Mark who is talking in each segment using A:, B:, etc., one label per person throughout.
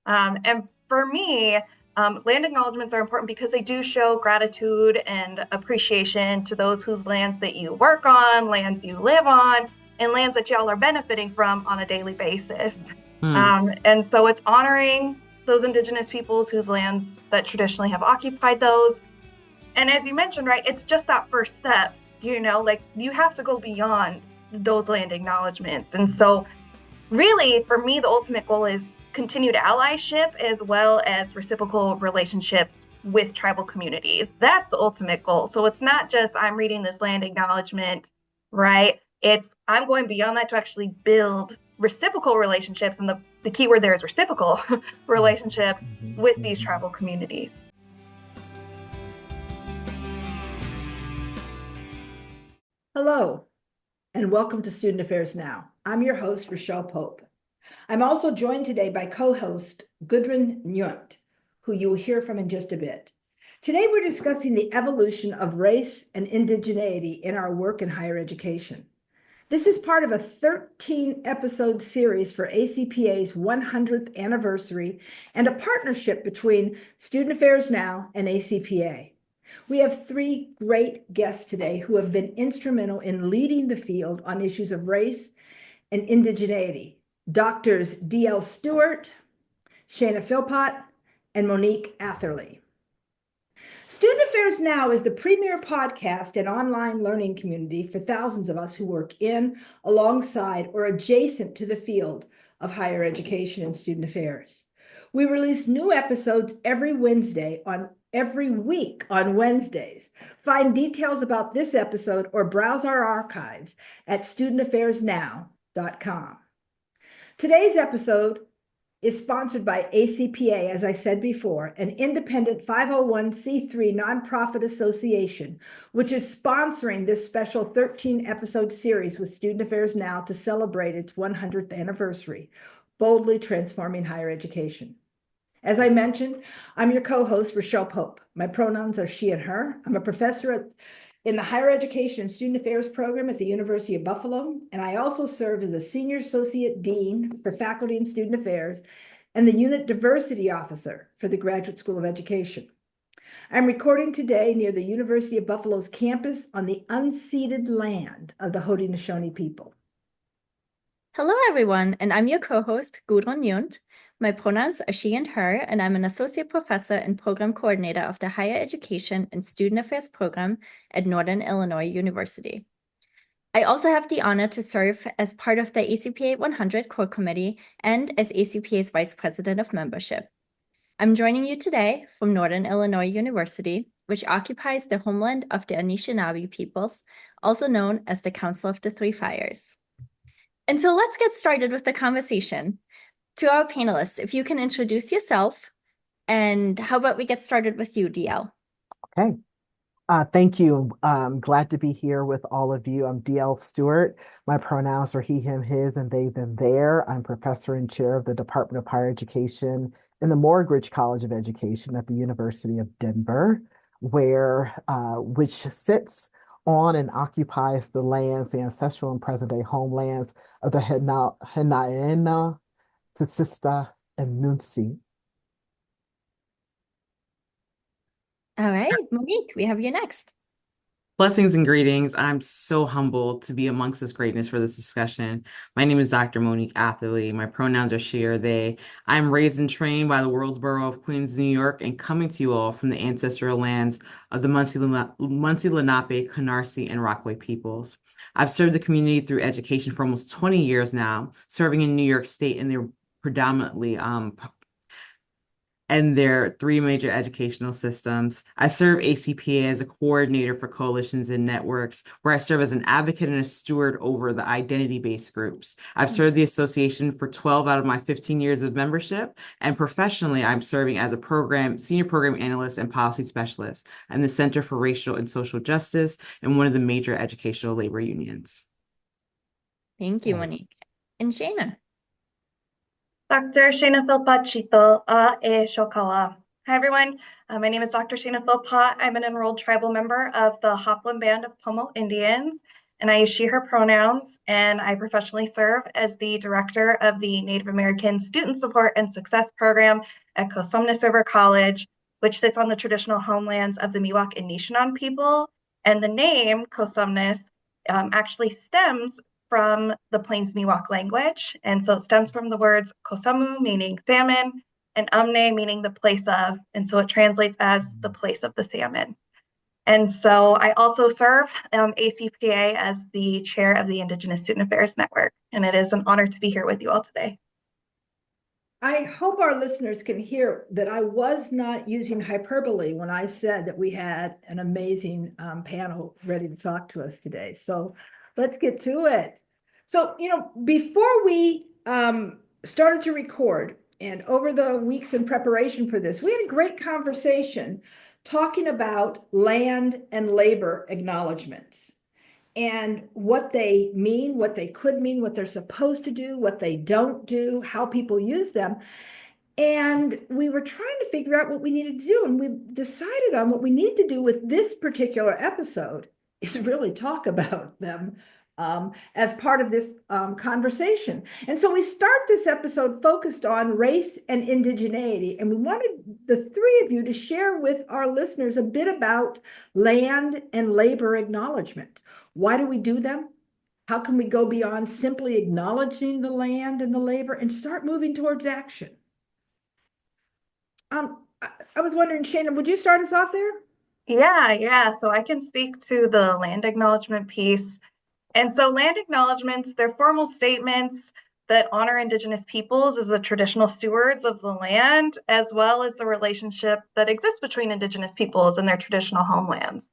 A: And for me, land acknowledgements are important because they do show gratitude and appreciation to those whose lands that you work on, lands you live on, and lands that y'all are benefiting from on a daily basis.
B: Hmm.
A: And so it's honoring those Indigenous peoples whose lands that traditionally have occupied those. And as you mentioned, right, it's just that first step, like you have to go beyond those land acknowledgements. And so really, for me, the ultimate goal is continued allyship as well as reciprocal relationships with tribal communities. That's the ultimate goal. So it's not just I'm reading this land acknowledgement, right? It's I'm going beyond that to actually build reciprocal relationships. And the key word there is reciprocal relationships
B: Mhm,
A: with these
B: mhm.
A: tribal communities.
C: Hello, and welcome to Student Affairs Now. I'm your host, Rochelle Pope. I'm also joined today by co-host Gudrun Nyunt, who you will hear from in just a bit. Today, we're discussing the evolution of race and indigeneity in our work in higher education. This is part of a 13-episode series for ACPA's 100th anniversary and a partnership between Student Affairs Now and ACPA. We have three great guests today who have been instrumental in leading the field on issues of race and indigeneity. Doctors D.L. Stewart, Shana Philpott, and Monique Atherley. Student Affairs Now is the premier podcast and online learning community for thousands of us who work in, alongside, or adjacent to the field of higher education and student affairs. We release new episodes every week on Wednesdays. Find details about this episode or browse our archives at studentaffairsnow.com. Today's episode is sponsored by ACPA, as I said before, an independent 501c3 nonprofit association, which is sponsoring this special 13-episode series with Student Affairs Now to celebrate its 100th anniversary, boldly transforming higher education. As I mentioned, I'm your co-host, Rochelle Pope. My pronouns are she and her. I'm a professor in the Higher Education and Student Affairs program at the University of Buffalo, and I also serve as a Senior Associate Dean for Faculty and Student Affairs and the Unit Diversity Officer for the Graduate School of Education. I'm recording today near the University of Buffalo's campus on the unceded land of the Haudenosaunee people.
D: Hello, everyone, and I'm your co-host, Gudrun Nyunt. My pronouns are she and her, and I'm an associate professor and program coordinator of the Higher Education and Student Affairs program at Northern Illinois University. I also have the honor to serve as part of the ACPA 100 core committee and as ACPA's vice president of membership. I'm joining you today from Northern Illinois University, which occupies the homeland of the Anishinaabe peoples, also known as the Council of the Three Fires. And so let's get started with the conversation. To our panelists, if you can introduce yourself, and how about we get started with you, DL?
B: Okay. Thank you. I'm glad to be here with all of you. I'm D.L. Stewart. My pronouns are he, him, his, and they, them, their. I'm professor and chair of the Department of Higher Education in the Morgridge College of Education at the University of Denver, which sits on and occupies the lands, the ancestral and present-day homelands of the Henaena, Tsitsista, and Nunsi.
D: All right, Monique, we have you next.
E: Blessings and greetings. I'm so humbled to be amongst this greatness for this discussion. My name is Dr. Monique Atherley. My pronouns are she or they. I'm raised and trained by the world's borough of Queens, New York, and coming to you all from the ancestral lands of the Munsee Lenape, Canarsie, and Rockaway peoples. I've served the community through education for almost 20 years now, serving in New York State in their predominantly and their three major educational systems. I serve ACPA as a coordinator for coalitions and networks, where I serve as an advocate and a steward over the identity-based groups. I've served the association for 12 out of my 15 years of membership, and professionally, I'm serving as a senior program analyst and policy specialist in the Center for Racial and Social Justice and one of the major educational labor unions.
D: Thank you, Monique. And Shana.
A: Dr. Shana Philpott Chito, Shokawa. Hi, everyone. My name is Dr. Shana Philpott. I'm an enrolled tribal member of the Hopland Band of Pomo Indians. and I use she, her pronouns, and I professionally serve as the director of the Native American Student Support and Success Program at Cosumnes River College, which sits on the traditional homelands of the Miwok and Nishinan people. And the name Cosumnes actually stems from the Plains Miwok language. And so it stems from the words Kosamu, meaning salmon, and Umne, meaning the place of. And so it translates as the place of the salmon. And so I also serve ACPA as the chair of the Indigenous Student Affairs Network. And it is an honor to be here with you all today.
C: I hope our listeners can hear that I was not using hyperbole when I said that we had an amazing panel ready to talk to us today. So let's get to it. So, before we started to record and over the weeks in preparation for this, we had a great conversation talking about land and labor acknowledgements and what they mean, what they could mean, what they're supposed to do, what they don't do, how people use them. And we were trying to figure out what we needed to do. And we decided on what we need to do with this particular episode is really talk about them as part of this conversation. And so we start this episode focused on race and indigeneity. And we wanted the three of you to share with our listeners a bit about land and labor acknowledgement. Why do we do them? How can we go beyond simply acknowledging the land and the labor and start moving towards action? I was wondering, Shana, would you start us off there?
A: Yeah. So I can speak to the land acknowledgement piece. And so land acknowledgements, they're formal statements that honor Indigenous peoples as the traditional stewards of the land, as well as the relationship that exists between Indigenous peoples and their traditional homelands.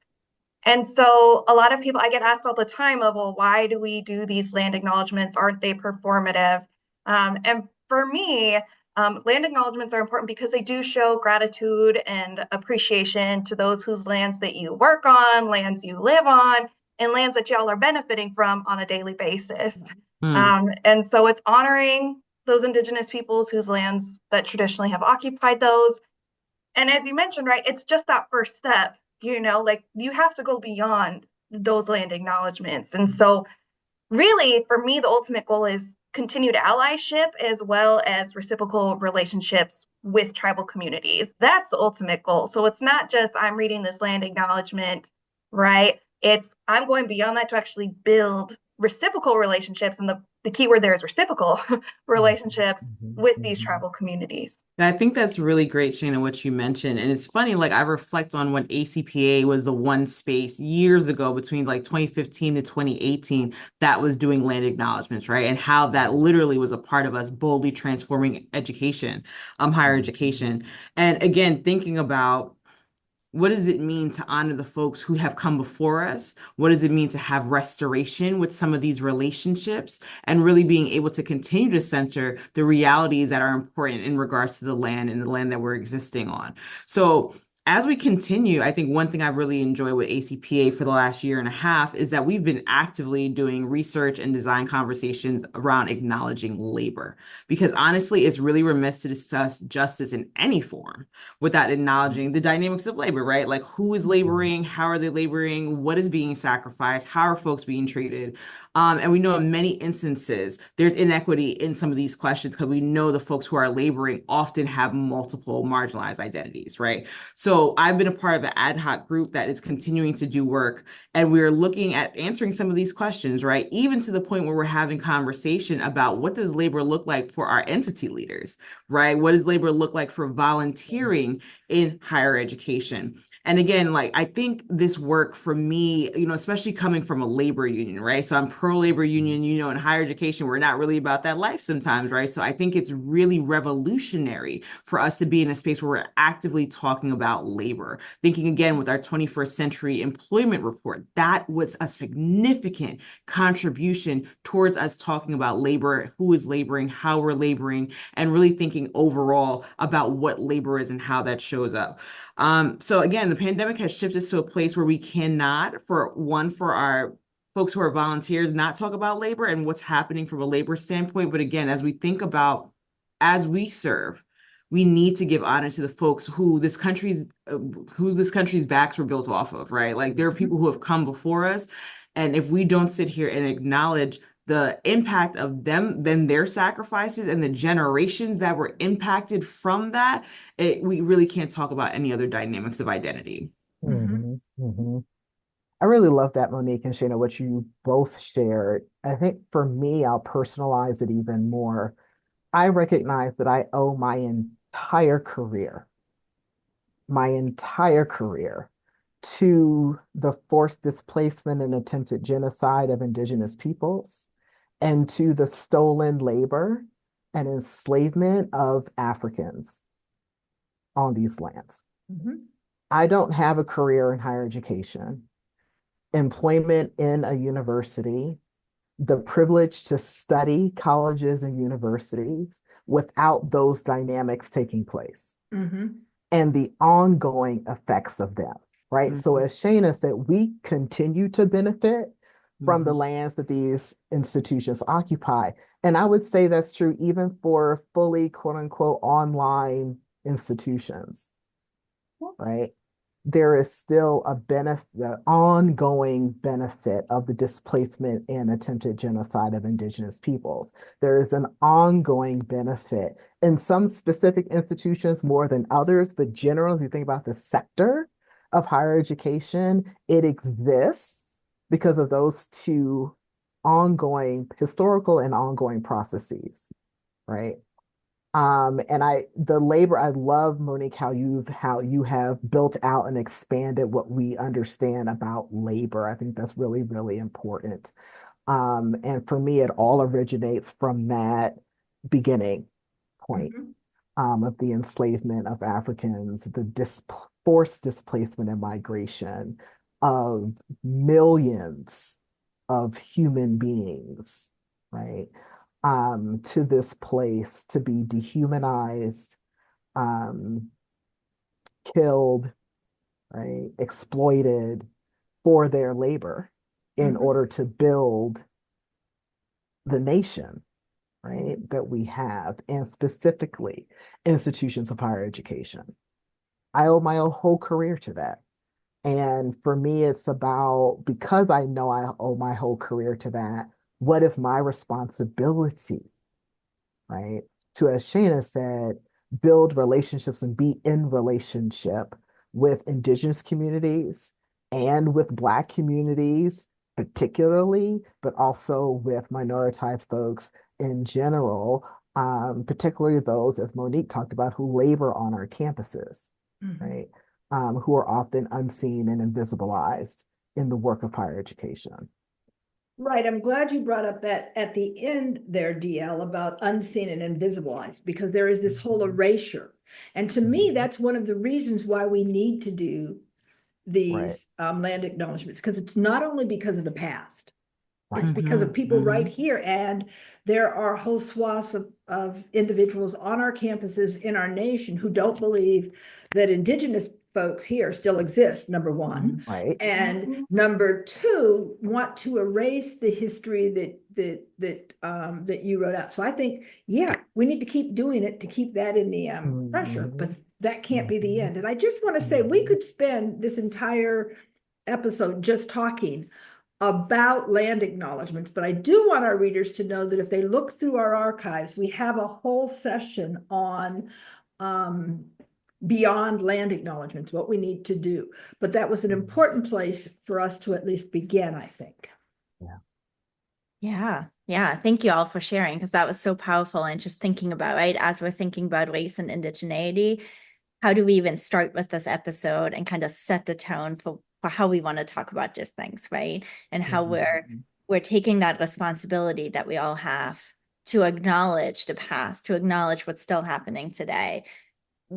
A: And so a lot of people, I get asked all the time of, well, why do we do these land acknowledgements? Aren't they performative? And for me, land acknowledgements are important because they do show gratitude and appreciation to those whose lands that you work on, lands you live on, and lands that y'all are benefiting from on a daily basis. And so it's honoring those Indigenous peoples whose lands that traditionally have occupied those. And as you mentioned, right, it's just that first step, like you have to go beyond those land acknowledgements. And so really, for me, the ultimate goal is continued allyship as well as reciprocal relationships with tribal communities. That's the ultimate goal. So it's not just I'm reading this land acknowledgement, right? It's I'm going beyond that to actually build reciprocal relationships. And the key word there is reciprocal relationships with these tribal communities.
E: I think that's really great, Shana, what you mentioned. And it's funny, like I reflect on when ACPA was the one space years ago between like 2015 to 2018 that was doing land acknowledgements, right? And how that literally was a part of us boldly transforming education, higher education. And again, thinking about what does it mean to honor the folks who have come before us? What does it mean to have restoration with some of these relationships and really being able to continue to center the realities that are important in regards to the land and the land that we're existing on? So as we continue, I think one thing I've really enjoyed with ACPA for the last year and a half is that we've been actively doing research and design conversations around acknowledging labor. Because honestly, it's really remiss to discuss justice in any form without acknowledging the dynamics of labor, right? Like who is laboring? How are they laboring? What is being sacrificed? How are folks being treated? And we know in many instances, there's inequity in some of these questions because we know the folks who are laboring often have multiple marginalized identities, right? So I've been a part of an ad hoc group that is continuing to do work, and we're looking at answering some of these questions, right? Even to the point where we're having conversation about what does labor look like for our entity leaders, right? What does labor look like for volunteering in higher education? And again, like I think this work for me, especially coming from a labor union, right? So I'm pro-labor union, in higher education, we're not really about that life sometimes, right? So I think it's really revolutionary for us to be in a space where we're actively talking about labor. Thinking again with our 21st century employment report, that was a significant contribution towards us talking about labor, who is laboring, how we're laboring, and really thinking overall about what labor is and how that shows up. So again, the pandemic has shifted us to a place where we cannot, for our folks who are volunteers, not talk about labor and what's happening from a labor standpoint. But again, as we think about, as we serve, we need to give honor to the folks whose this country's backs were built off of, right? Like there are people who have come before us. And if we don't sit here and acknowledge the impact of them, then their sacrifices and the generations that were impacted from that, we really can't talk about any other dynamics of identity.
B: Mhm, mhm. I really love that, Monique and Shayna, what you both shared. I think for me, I'll personalize it even more. I recognize that I owe my entire career to the forced displacement and attempted genocide of Indigenous peoples and to the stolen labor and enslavement of Africans on these lands.
C: Mhm.
B: I don't have a career in higher education, employment in a university, the privilege to study colleges and universities without those dynamics taking place
C: Mhm.
B: and the ongoing effects of them, right? So,
E: Mhm.
B: as Shayna said, we continue to benefit from the
E: Mhm.
B: lands that these institutions occupy. And I would say that's true even for fully, quote unquote, online institutions, right? There is still a benefit, the ongoing benefit of the displacement and attempted genocide of Indigenous peoples. There is an ongoing benefit in some specific institutions more than others, but generally, if you think about the sector of higher education, it exists because of those two ongoing historical and ongoing processes, right? And the labor, I love, Monique, how you have built out and expanded what we understand about labor. I think that's really, really important. And for me, it all originates from that beginning point
C: Mhm.
B: of the enslavement of Africans, the forced displacement and migration of millions of human beings, right? To this place to be dehumanized, um, killed, right, exploited for their labor in
C: Mhm.
B: order to build the nation, right, that we have, and specifically institutions of higher education. I owe my whole career to that. And for me, it's about, because I know I owe my whole career to that, what is my responsibility, right? To, as Shayna said, build relationships and be in relationship with Indigenous communities and with Black communities, particularly, but also with minoritized folks in general, particularly those, as Monique talked about, who labor on our campuses,
C: Mhm.
B: right? Who are often unseen and invisibilized in the work of higher education.
C: Right. I'm glad you brought up that at the end there, DL, about unseen and invisibilized, because there is this whole erasure. And to me,
B: Mhm.
C: that's one of the reasons why we need to do
B: Right,
C: these land acknowledgements, because it's not only because of the past. It's
B: right.
C: because of
E: Mhm.
C: people right
E: Mhm.
C: here. And there are whole swaths of individuals on our campuses in our nation who don't believe that Indigenous folks here still exist, number one.
E: Mhm.
B: Right.
C: And number two, want to erase the history that you wrote out. So I think, yeah, we need to keep doing it to keep that in the pressure, but
B: Mhm.
C: that can't be the
B: Mhm.
C: end. And I just want to say we
B: Mhm.
C: could spend this entire episode just talking about land acknowledgements, but I do want our readers to know that if they look through our archives, we have a whole session on um, beyond land acknowledgements, what we need to do. But that was an important place for us to at least begin, I think.
B: Yeah.
D: Yeah. Yeah. Thank you all for sharing, because that was so powerful. And just thinking about, right, as we're thinking about race and indigeneity, how do we even start with this episode and kind of set the tone for how we want to talk about these things, right? And how
B: Mhm.
D: we're taking that responsibility that we all have to acknowledge the past, to acknowledge what's still happening today,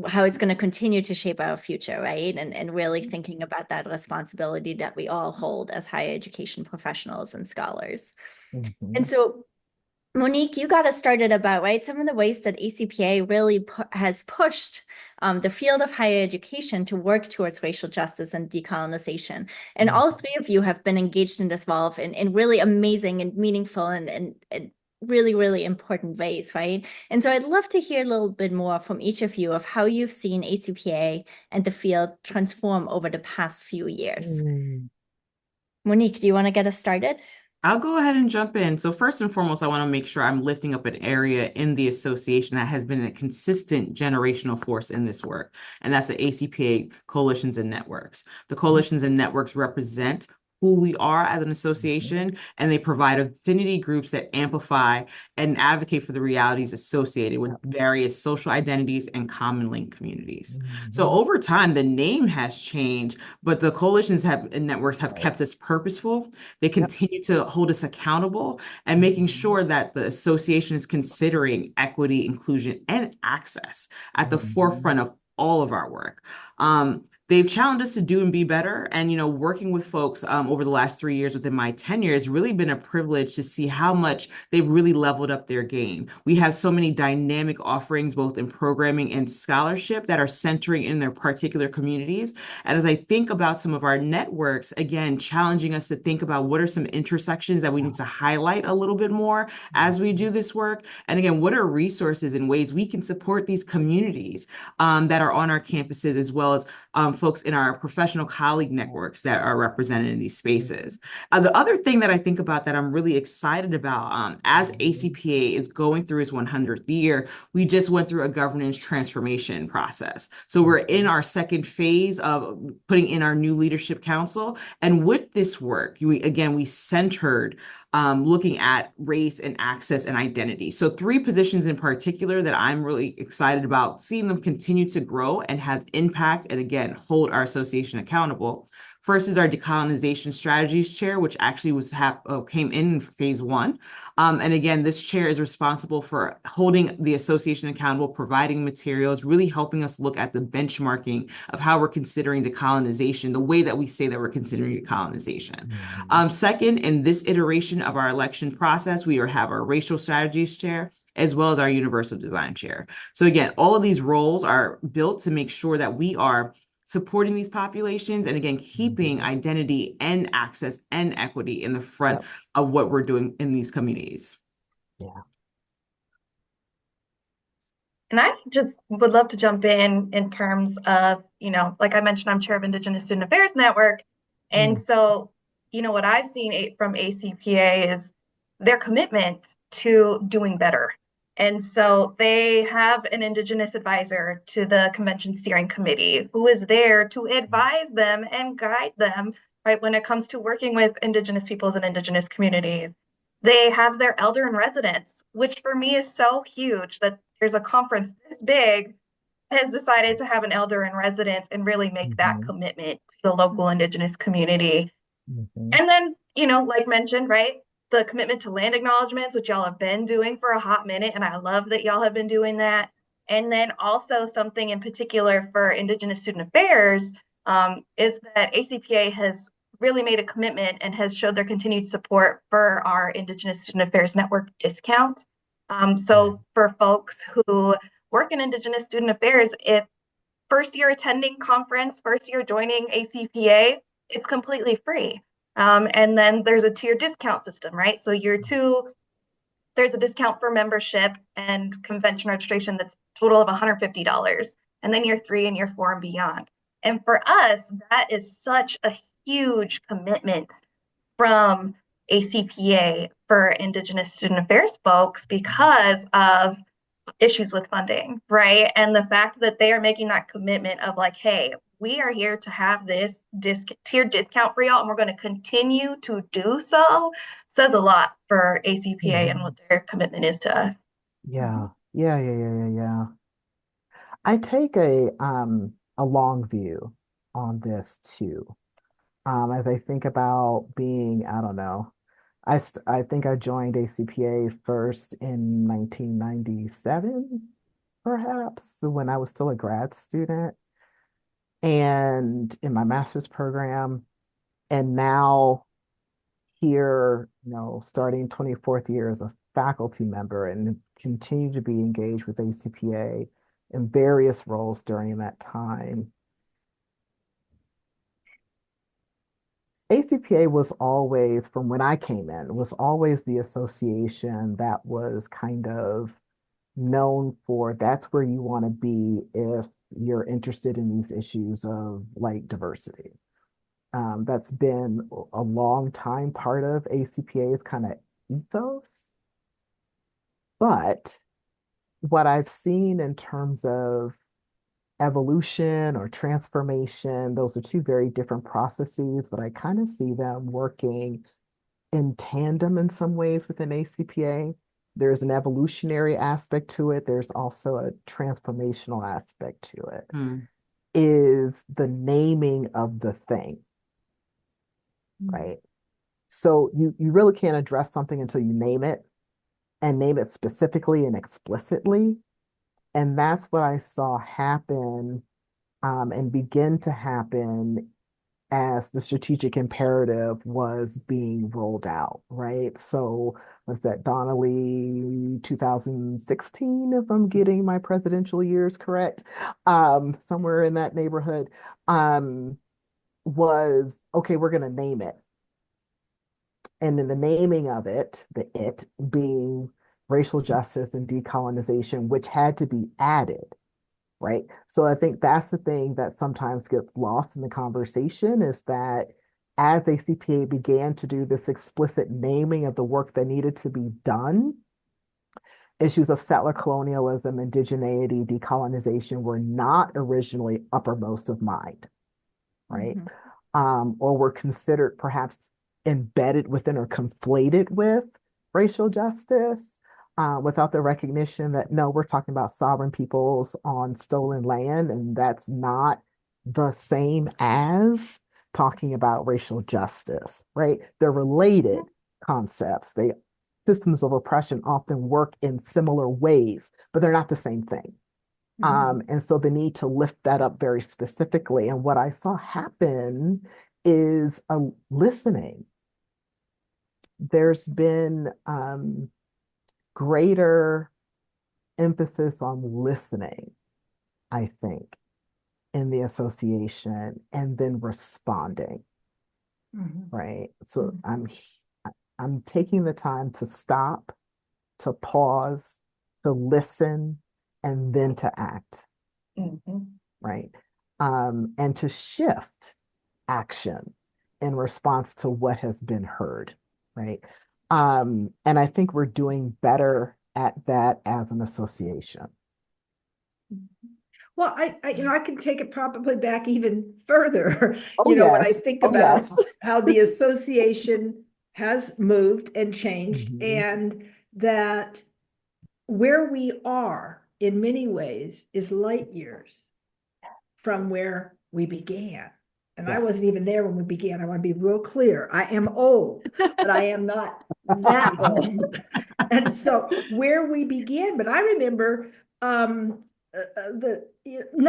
D: how it's going to continue to shape our future, right? And really thinking about that responsibility that we all hold as higher education professionals and scholars. And
B: Mhm.
D: so, Monique, you got us started about, right, some of the ways that ACPA really has pushed the field of higher education to work towards racial justice and decolonization. And all three of you have been engaged in this evolve in really amazing and meaningful and really, really important ways, right? And so I'd love to hear a little bit more from each of you of how you've seen ACPA and the field transform over the past few years.
B: Mhm.
D: Monique, do you want to get us started?
E: I'll go ahead and jump in. So first and foremost, I want to make sure I'm lifting up an area in the association that has been a consistent generational force in this work, and that's the ACPA coalitions and networks. The coalitions and networks represent who we are as an association, and they provide affinity groups that amplify and advocate for the realities associated with various social identities and common link communities. So over time, the name has changed, but the coalitions have and networks have kept us purposeful. They continue to hold us accountable and making sure that the association is considering equity, inclusion, and access at the forefront of all of our work. They've challenged us to do and be better. And, working with folks over the last 3 years within my tenure has really been a privilege to see how much they've really leveled up their game. We have so many dynamic offerings, both in programming and scholarship, that are centering in their particular communities. And as I think about some of our networks, again, challenging us to think about what are some intersections that we need to highlight a little bit more as we do this work. And again, what are resources and ways we can support these communities that are on our campuses, as well as folks in our professional colleague networks that are represented in these spaces. The other thing that I think about that I'm really excited about as ACPA is going through its 100th year, we just went through a governance transformation process. So we're in our second phase of putting in our new leadership council. And with this work, we centered looking at race and access and identity. So 3 positions in particular that I'm really excited about seeing them continue to grow and have impact and again, hold our association accountable. First is our decolonization strategies chair, which actually came in phase 1. And again, this chair is responsible for holding the association accountable, providing materials, really helping us look at the benchmarking of how we're considering decolonization, the way that we say that we're considering decolonization. Second, in this iteration of our election process, we have our racial strategies chair, as well as our universal design chair. So again, all of these roles are built to make sure that we are supporting these populations and again, keeping identity and access and equity in the front of what we're doing in these communities.
B: Yeah.
A: And I just would love to jump in terms of, like I mentioned, I'm chair of Indigenous Student Affairs Network. And so, what I've seen from ACPA is their commitment to doing better. And so they have an Indigenous advisor to the convention steering committee who is there to advise them and guide them, right, when it comes to working with Indigenous peoples and Indigenous communities. They have their elder in residence, which for me is so huge that there's a conference this big has decided to have an elder in residence and really make that commitment to the local Indigenous community. And then, like mentioned, right, the commitment to land acknowledgements, which y'all have been doing for a hot minute, and I love that y'all have been doing that. And then also something in particular for Indigenous Student Affairs is that ACPA has really made a commitment and has showed their continued support for our Indigenous Student Affairs Network discount. So for folks who work in Indigenous Student Affairs, if first year attending conference, first year joining ACPA, it's completely free. And then there's a tier discount system, right? So year 2, there's a discount for membership and convention registration that's total of $150. And then year 3 and year 4 and beyond. And for us, that is such a huge commitment from ACPA for Indigenous Student Affairs folks because of issues with funding, right? And the fact that they are making that commitment of like, hey, we are here to have this tiered discount for y'all, and we're going to continue to do so, says a lot for ACPA and what their commitment is to us.
B: Yeah. I take a long view on this too. As I think about being, I don't know, I think I joined ACPA first in 1997, perhaps, when I was still a grad student and in my master's program. And now here, starting 24th year as a faculty member and continue to be engaged with ACPA in various roles during that time. ACPA was always, from when I came in, was always the association that was kind of known for that's where you want to be if you're interested in these issues of like diversity. That's been a long time part of ACPA's kind of ethos. But what I've seen in terms of evolution or transformation, those are two very different processes, but I kind of see them working in tandem in some ways within ACPA. There's an evolutionary aspect to it. There's also a transformational aspect to it. Is the naming of the thing, right? So you really can't address something until you name it and name it specifically and explicitly. And that's what I saw happen and begin to happen as the strategic imperative was being rolled out, right? So was that Donnelly 2016, if I'm getting my presidential years correct, somewhere in that neighborhood, was, okay, we're going to name it. And in the naming of it, the it being racial justice and decolonization, which had to be added, right? So I think that's the thing that sometimes gets lost in the conversation is that as ACPA began to do this explicit naming of the work that needed to be done, issues of settler colonialism, indigeneity, decolonization were not originally uppermost of mind, right? Or were considered perhaps embedded within or conflated with racial justice without the recognition that no, we're talking about sovereign peoples on stolen land, and that's not the same as talking about racial justice, right? They're related concepts. Systems of oppression often work in similar ways, but they're not the same thing. And so the need to lift that up very specifically. And what I saw happen is a listening. There's been greater emphasis on listening, I think, in the association and then responding, right? So I'm taking the time to stop, to pause, to listen, and then to act, right? And to shift action in response to what has been heard, right? And I think we're doing better at that as an association.
C: Well, I can take it probably back even further.
B: Oh,
C: when I
B: yes.
C: think
B: Oh,
C: about
B: yes.
C: how the association has moved and changed,
B: Mhm.
C: and that where we are in many ways is light years from where we began. And I
B: Yes.
C: wasn't even there when we began. I want to be real clear. I am old, but I am not that old. And so where we began, but I remember none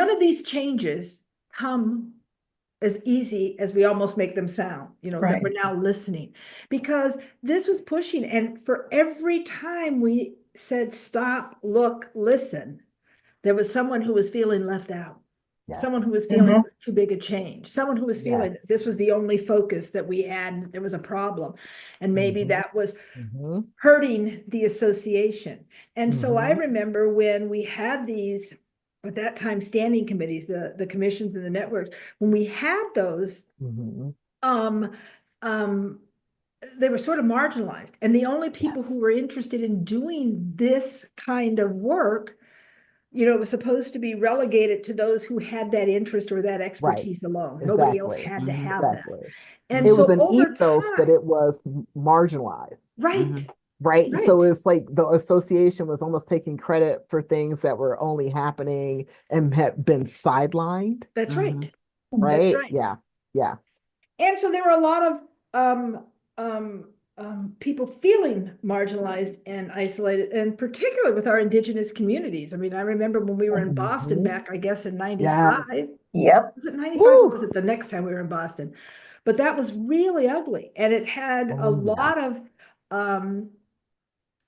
C: of these changes come as easy as we almost make them sound, that we're now listening, because this was pushing. And for every time we said, stop, look, listen, there was someone who was feeling left out.
B: Yes.
C: Someone who was feeling it was too big a change. Someone who was feeling
B: Yes.
C: this was the only focus that we had, and there was a problem. And maybe that was
B: Mhm.
C: hurting the association. And so I
B: Mhm.
C: remember when we had these, at that time, standing committees, the commissions and the networks, when we had those,
B: Mhm.
C: they were sort of marginalized. And the only people who
B: Yes.
C: were interested in doing this kind of work, it was supposed to be relegated to those who had that interest or that
B: Right.
C: expertise alone. Nobody else
B: Exactly.
C: had to have that.
B: Exactly.
C: And
B: It was
C: so
B: an
C: over
B: ethos, but
C: time,
B: it was marginalized,
C: right,
B: right?
C: right,
B: So it's like the association was almost taking credit for things that were only happening and had been sidelined,
C: that's right. That's
B: right?
C: right.
B: Yeah. Yeah.
C: And so there were a lot of people feeling marginalized and isolated, and particularly with our indigenous communities. I mean, I remember when we were in Boston
B: Mhm.
C: back, I guess in
B: Yeah.
C: 95.
A: Yep.
C: Was it 95 or
B: Woo.
C: was it the next time we were in Boston? But that was really ugly. And it had a
B: Oh, yeah.
C: lot of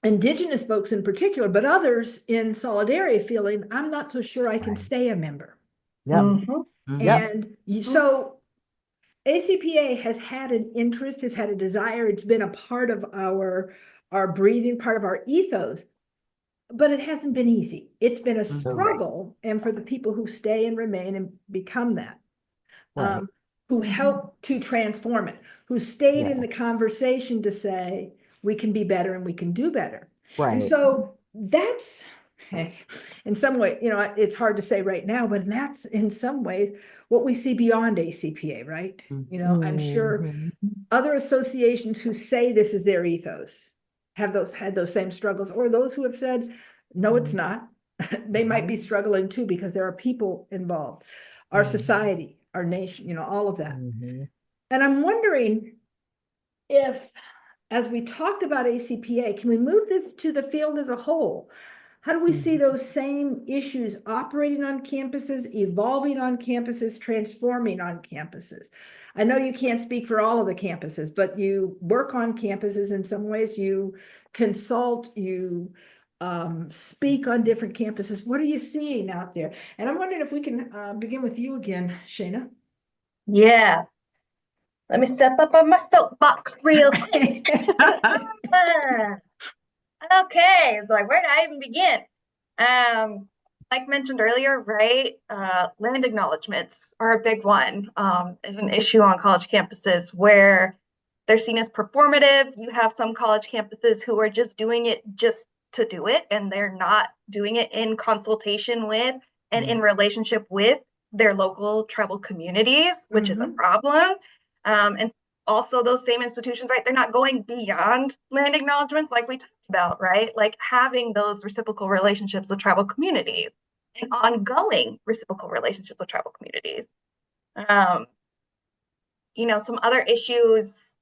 C: indigenous folks in particular, but others in solidarity feeling, I'm not so sure I can
B: Right.
C: stay a member.
B: Yep. Yep.
C: And so ACPA has had an interest, has had a desire. It's been a part of our breathing, part of our ethos, but it hasn't been easy. It's been a
B: No.
C: struggle, and for the people who stay and remain and become that.
B: Right.
C: who helped to transform it, who stayed in
B: Yeah.
C: the conversation to say, we can be better and we can do better. And
B: Right.
C: so that's, in some way, it's hard to say right now, but that's in some ways what we see beyond ACPA, right? I'm sure
B: Mhm.
C: other associations who say this is their ethos have had those same struggles, or those who have said, no, it's not. They might be struggling too, because there are people involved, our society, our nation, all of that.
B: Mhm.
C: And I'm wondering if, as we talked about ACPA, can we move this to the field as a whole? How do we see those same issues operating on campuses, evolving on campuses, transforming on campuses? I know you can't speak for all of the campuses, but you work on campuses in some ways, you consult, you speak on different campuses. What are you seeing out there? And I'm wondering if we can begin with you again, Shayna.
A: Yeah. Let me step up on my soapbox real quick. Okay, it's like, where do I even begin? Like mentioned earlier, right? Land acknowledgements are a big one. Is an issue on college campuses where they're seen as performative. You have some college campuses who are just doing it just to do it, and they're not doing it in consultation with and in relationship with their local tribal communities, which is a problem. And also those same institutions, right? They're not going beyond land acknowledgements like we talked about, right? Like having those reciprocal relationships with tribal communities and ongoing reciprocal relationships with tribal communities. Some other issues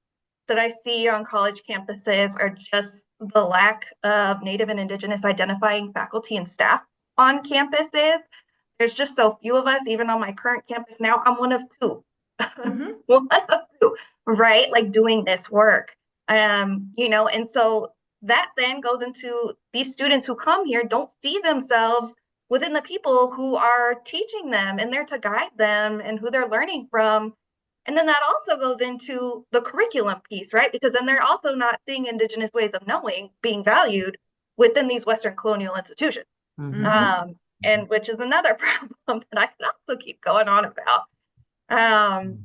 A: that I see on college campuses are just the lack of Native and Indigenous identifying faculty and staff on campuses. There's just so few of us, even on my current campus now. I'm one of two. One of two, right? Like doing this work. And so that then goes into these students who come here don't see themselves within the people who are teaching them and there to guide them and who they're learning from. And then that also goes into the curriculum piece, right? Because then they're also not seeing Indigenous ways of knowing being valued within these Western colonial institutions. And which is another problem that I can also keep going on about. And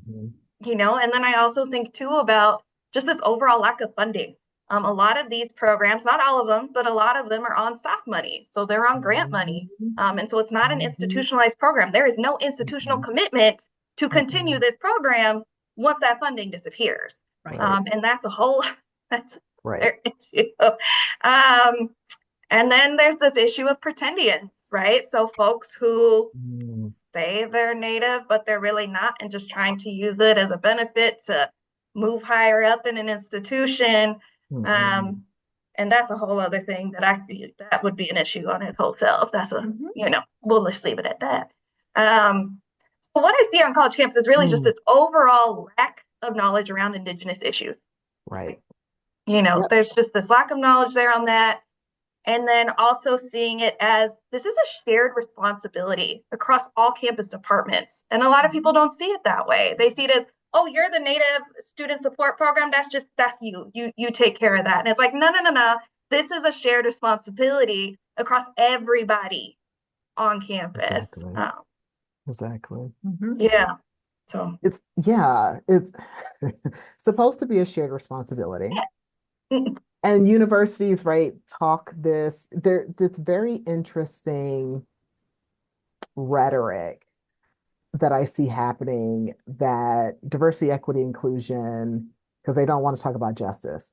A: then I also think too about just this overall lack of funding. A lot of these programs, not all of them, but a lot of them are on SAF money. So they're on grant money. And so it's not an institutionalized program. There is no institutional commitment to continue this program once that funding disappears. And that's a whole that's their issue. And then there's this issue of pretendians, right? So folks who say they're Native, but they're really not, and just trying to use it as a benefit to move higher up in an institution. And that's a whole other thing that would be an issue on its whole self. That's we'll just leave it at that. But what I see on college campus is really just this overall lack of knowledge around Indigenous issues.
B: Right.
A: There's just this lack of knowledge there on that. And then also seeing it as this is a shared responsibility across all campus departments. And a lot of people don't see it that way. They see it as, oh, you're the Native Student Support Program. That's you. You take care of that. And it's like, no. This is a shared responsibility across everybody on campus.
B: Exactly.
A: Yeah. So
B: it's supposed to be a shared responsibility. And universities, right, talk this very interesting rhetoric that I see happening, that diversity, equity, inclusion, because they don't want to talk about justice.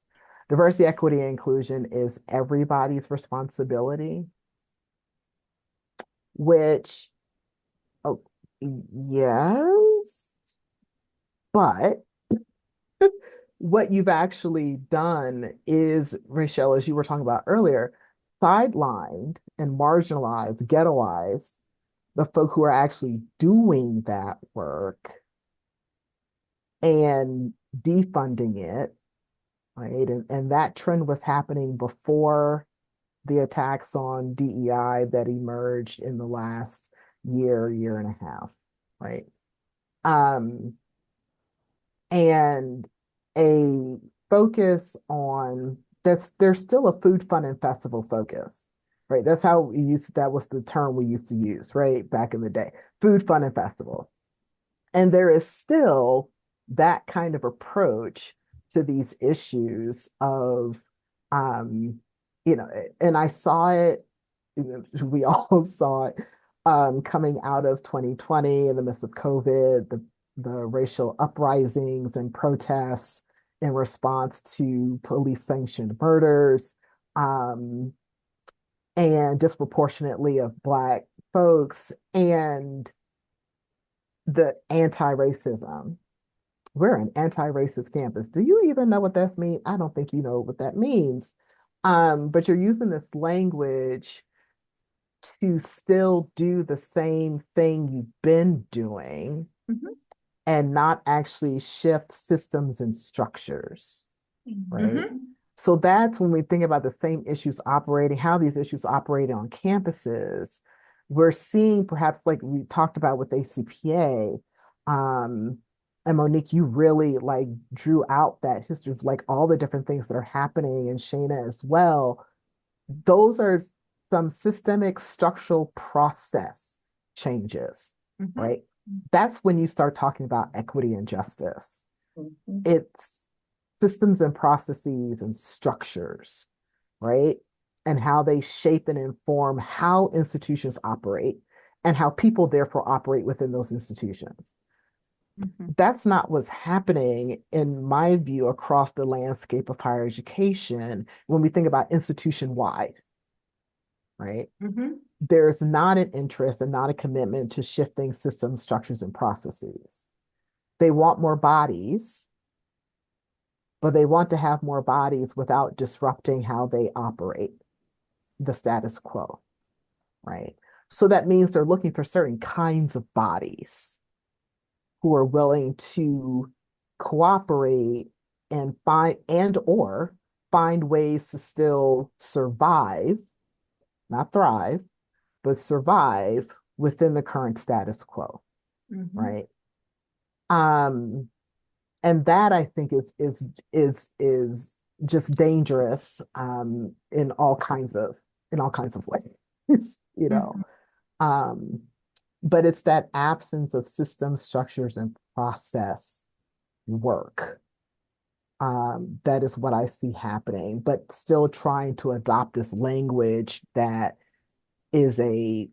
B: Diversity, equity, and inclusion is everybody's responsibility, which, oh, yes, but what you've actually done is, Rachel, as you were talking about earlier, sidelined and marginalized, ghettoized the folk who are actually doing that work and defunding it, right? And that trend was happening before the attacks on DEI that emerged in the last year and a half, right? And a focus on there's still a food, fun, and festival focus, right? That's how that was the term we used to use, right? Back in the day, food, fun, and festival. And there is still that kind of approach to these issues of, um, and I saw it, we all saw it coming out of 2020 in the midst of COVID, the racial uprisings and protests in response to police sanctioned murders, um, and disproportionately of Black folks, and the anti-racism. We're an anti-racist campus. Do you even know what that means? I don't think you know what that means. But you're using this language to still do the same thing you've been doing and not actually shift systems and structures, right? So that's when we think about the same issues operating, how these issues operate on campuses. We're seeing perhaps like we talked about with ACPA, and Monique, you really like drew out that history of like all the different things that are happening, and Shayna as well. Those are some systemic structural process changes, right? That's when you start talking about equity and justice. It's systems and processes and structures, right? And how they shape and inform how institutions operate and how people therefore operate within those institutions. That's not what's happening, in my view, across the landscape of higher education when we think about institution-wide, right? There's not an interest and not a commitment to shifting systems, structures, and processes. They want more bodies, but they want to have more bodies without disrupting how they operate the status quo, right? So that means they're looking for certain kinds of bodies who are willing to cooperate and find ways to still survive, not thrive, but survive within the current status quo, right? And that I think is just dangerous in all kinds of ways, you know. But it's that absence of system structures and process work that is what I see happening, but still trying to adopt this language that is a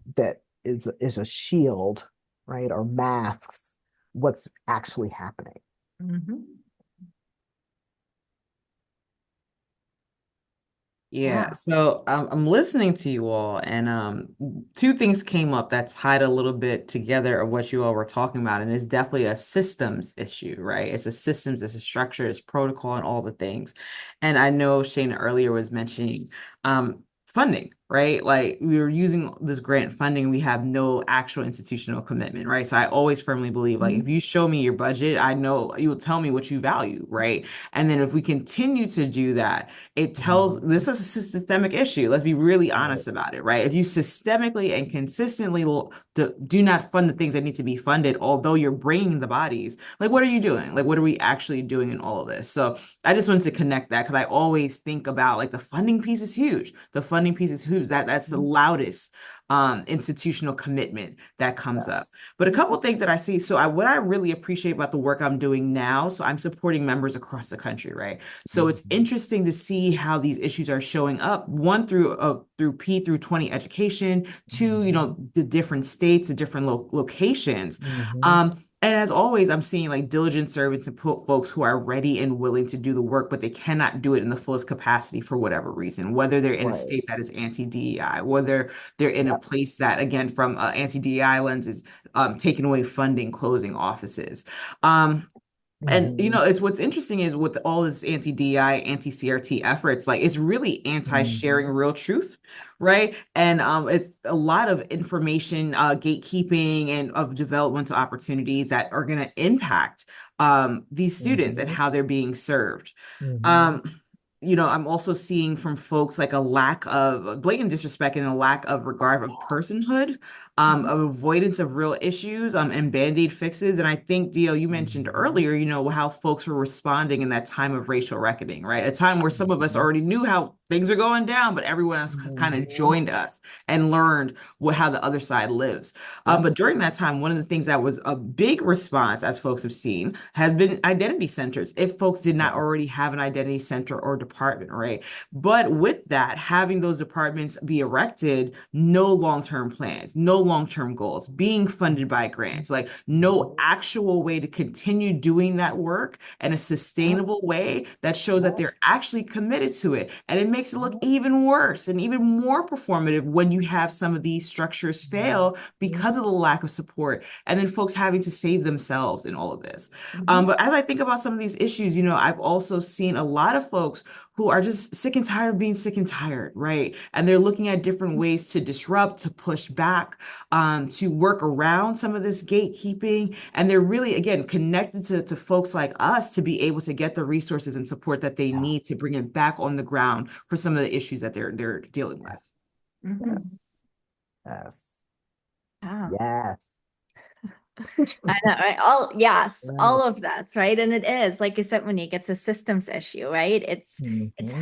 B: shield, right, or masks what's actually happening.
E: Yeah, so I'm listening to you all, and two things came up that tied a little bit together of what you all were talking about, and it's definitely a systems issue, right? It's a systems, it's a structure, it's protocol, and all the things. And I know Shane earlier was mentioning funding, right? Like we were using this grant funding, we have no actual institutional commitment, right? So I always firmly believe, like, if you show me your budget, I know you will tell me what you value, right? And then if we continue to do that, it tells this is a systemic issue. Let's be really honest about it, right? If you systemically and consistently do not fund the things that need to be funded, although you're bringing the bodies, like, what are you doing? Like, what are we actually doing in all of this? So I just wanted to connect that because I always think about like the funding piece is huge. The funding piece is huge. That's the loudest institutional commitment that comes up. But a couple of things that I see. So what I really appreciate about the work I'm doing now, so I'm supporting members across the country, right? So it's interesting to see how these issues are showing up. One, through P through 20 education, two, the different states, the different locations. And as always, I'm seeing like diligent servants and folks who are ready and willing to do the work, but they cannot do it in the fullest capacity for whatever reason, whether they're in a state that is anti-DEI, whether they're in a place that, again, from anti-DEI lens is taking away funding, closing offices. And it's what's interesting is with all this anti-DI, anti-CRT efforts, like it's really anti-sharing real truth, right? And it's a lot of information gatekeeping and of developmental opportunities that are going to impact these students and how they're being served. I'm also seeing from folks like a lack of blatant disrespect and a lack of regard of personhood, of avoidance of real issues, and band-aid fixes. And I think, DL, you mentioned earlier, how folks were responding in that time of racial reckoning, right? A time where some of us already knew how things are going down, but everyone else kind of joined us and learned how the other side lives. But during that time, one of the things that was a big response, as folks have seen, has been identity centers. If folks did not already have an identity center or department, right? But with that, having those departments be erected, no long-term plans, no long-term goals, being funded by grants, like no actual way to continue doing that work in a sustainable way that shows that they're actually committed to it. And it makes it look even worse and even more performative when you have some of these structures fail because of the lack of support, and then folks having to save themselves in all of this. But as I think about some of these issues, I've also seen a lot of folks who are just sick and tired of being sick and tired, right? And they're looking at different ways to disrupt, to push back, to work around some of this gatekeeping. And they're really, again, connected to folks like us to be able to get the resources and support that they need to bring it back on the ground for some of the issues that they're dealing with.
B: Yes.
D: Yeah.
B: Yes.
D: I know, right? All of that, right? And it is, like you said, Monique, it's a systems issue, right? It's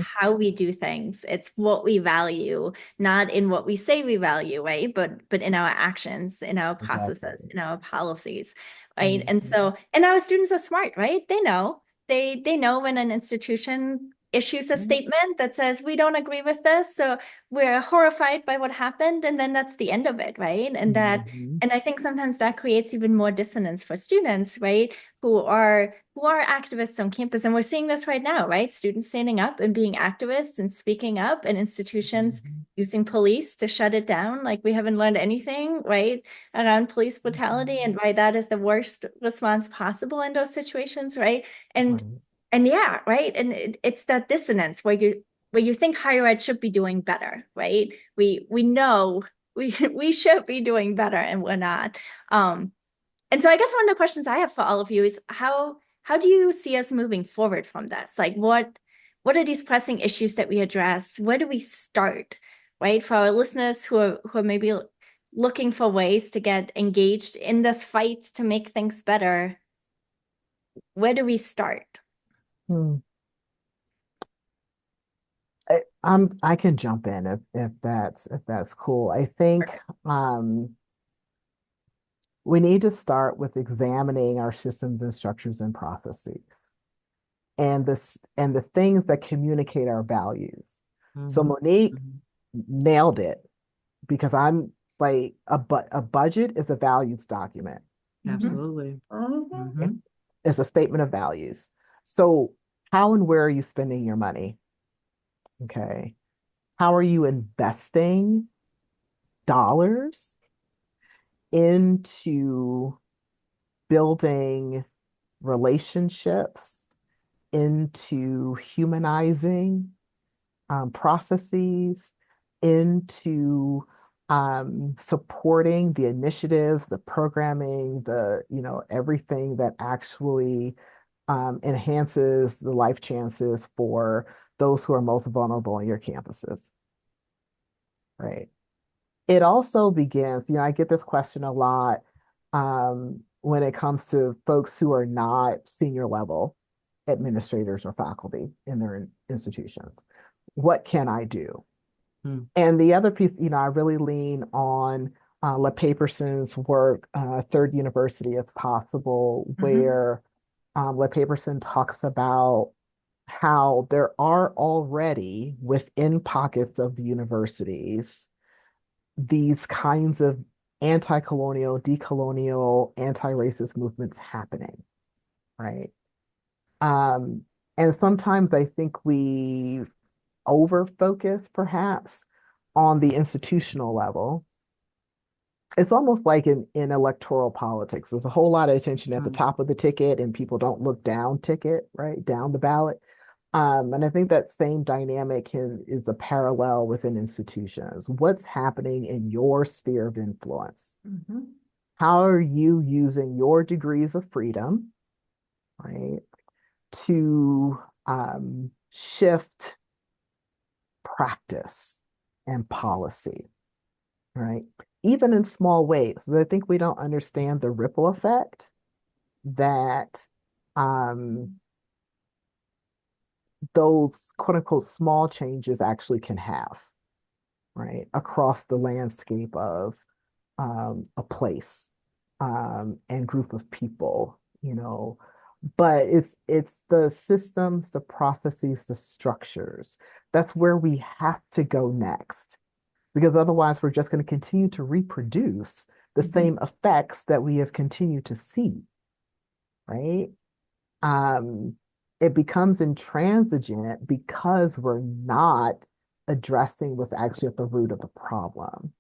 D: how we do things. It's what we value, not in what we say we value, right? But in our actions, in our processes, in our policies, right? And so, and our students are smart, right? They know. They know when an institution issues a statement that says we don't agree with this, so we're horrified by what happened, and then that's the end of it, right? And I think sometimes that creates even more dissonance for students, right? Who are activists on campus. And we're seeing this right now, right? Students standing up and being activists and speaking up, and institutions using police to shut it down. Like we haven't learned anything, right, around police brutality and why that is the worst response possible in those situations, right? And yeah, right. And it's that dissonance where you think higher ed should be doing better, right? We know we should be doing better and we're not. And so I guess one of the questions I have for all of you is how do you see us moving forward from this? Like what are these pressing issues that we address? Where do we start? Right? For our listeners who are maybe looking for ways to get engaged in this fight to make things better, where do we start?
B: I can jump in if that's cool. I think we need to start with examining our systems and structures and processes and the things that communicate our values. So Monique nailed it, because I'm like a budget is a values document.
E: Absolutely.
B: It's a statement of values. So how and where are you spending your money? Okay. How are you investing dollars into building relationships, into humanizing processes, into supporting the initiatives, the programming, everything that actually enhances the life chances for those who are most vulnerable on your campuses, right? It also begins, I get this question a lot when it comes to folks who are not senior level administrators or faculty in their institutions. What can I do? And the other piece, I really lean on LePaperson's work, Third University as Possible, where LePaperson talks about how there are already within pockets of the universities these kinds of anti-colonial, decolonial, anti-racist movements happening, right? And sometimes I think we over-focus perhaps on the institutional level. It's almost like in electoral politics. There's a whole lot of attention at the top of the ticket and people don't look down ticket, right? Down the ballot. And I think that same dynamic is a parallel within institutions. What's happening in your sphere of influence? How are you using your degrees of freedom, right, to shift practice and policy, right? Even in small ways. But I think we don't understand the ripple effect that those quote unquote small changes actually can have, right? Across the landscape of a place and group of people, you know. But it's the systems, the processes, the structures. That's where we have to go next, because otherwise we're just going to continue to reproduce the same effects that we have continued to see, right? Um, it becomes intransigent because we're not addressing what's actually at the root of the problem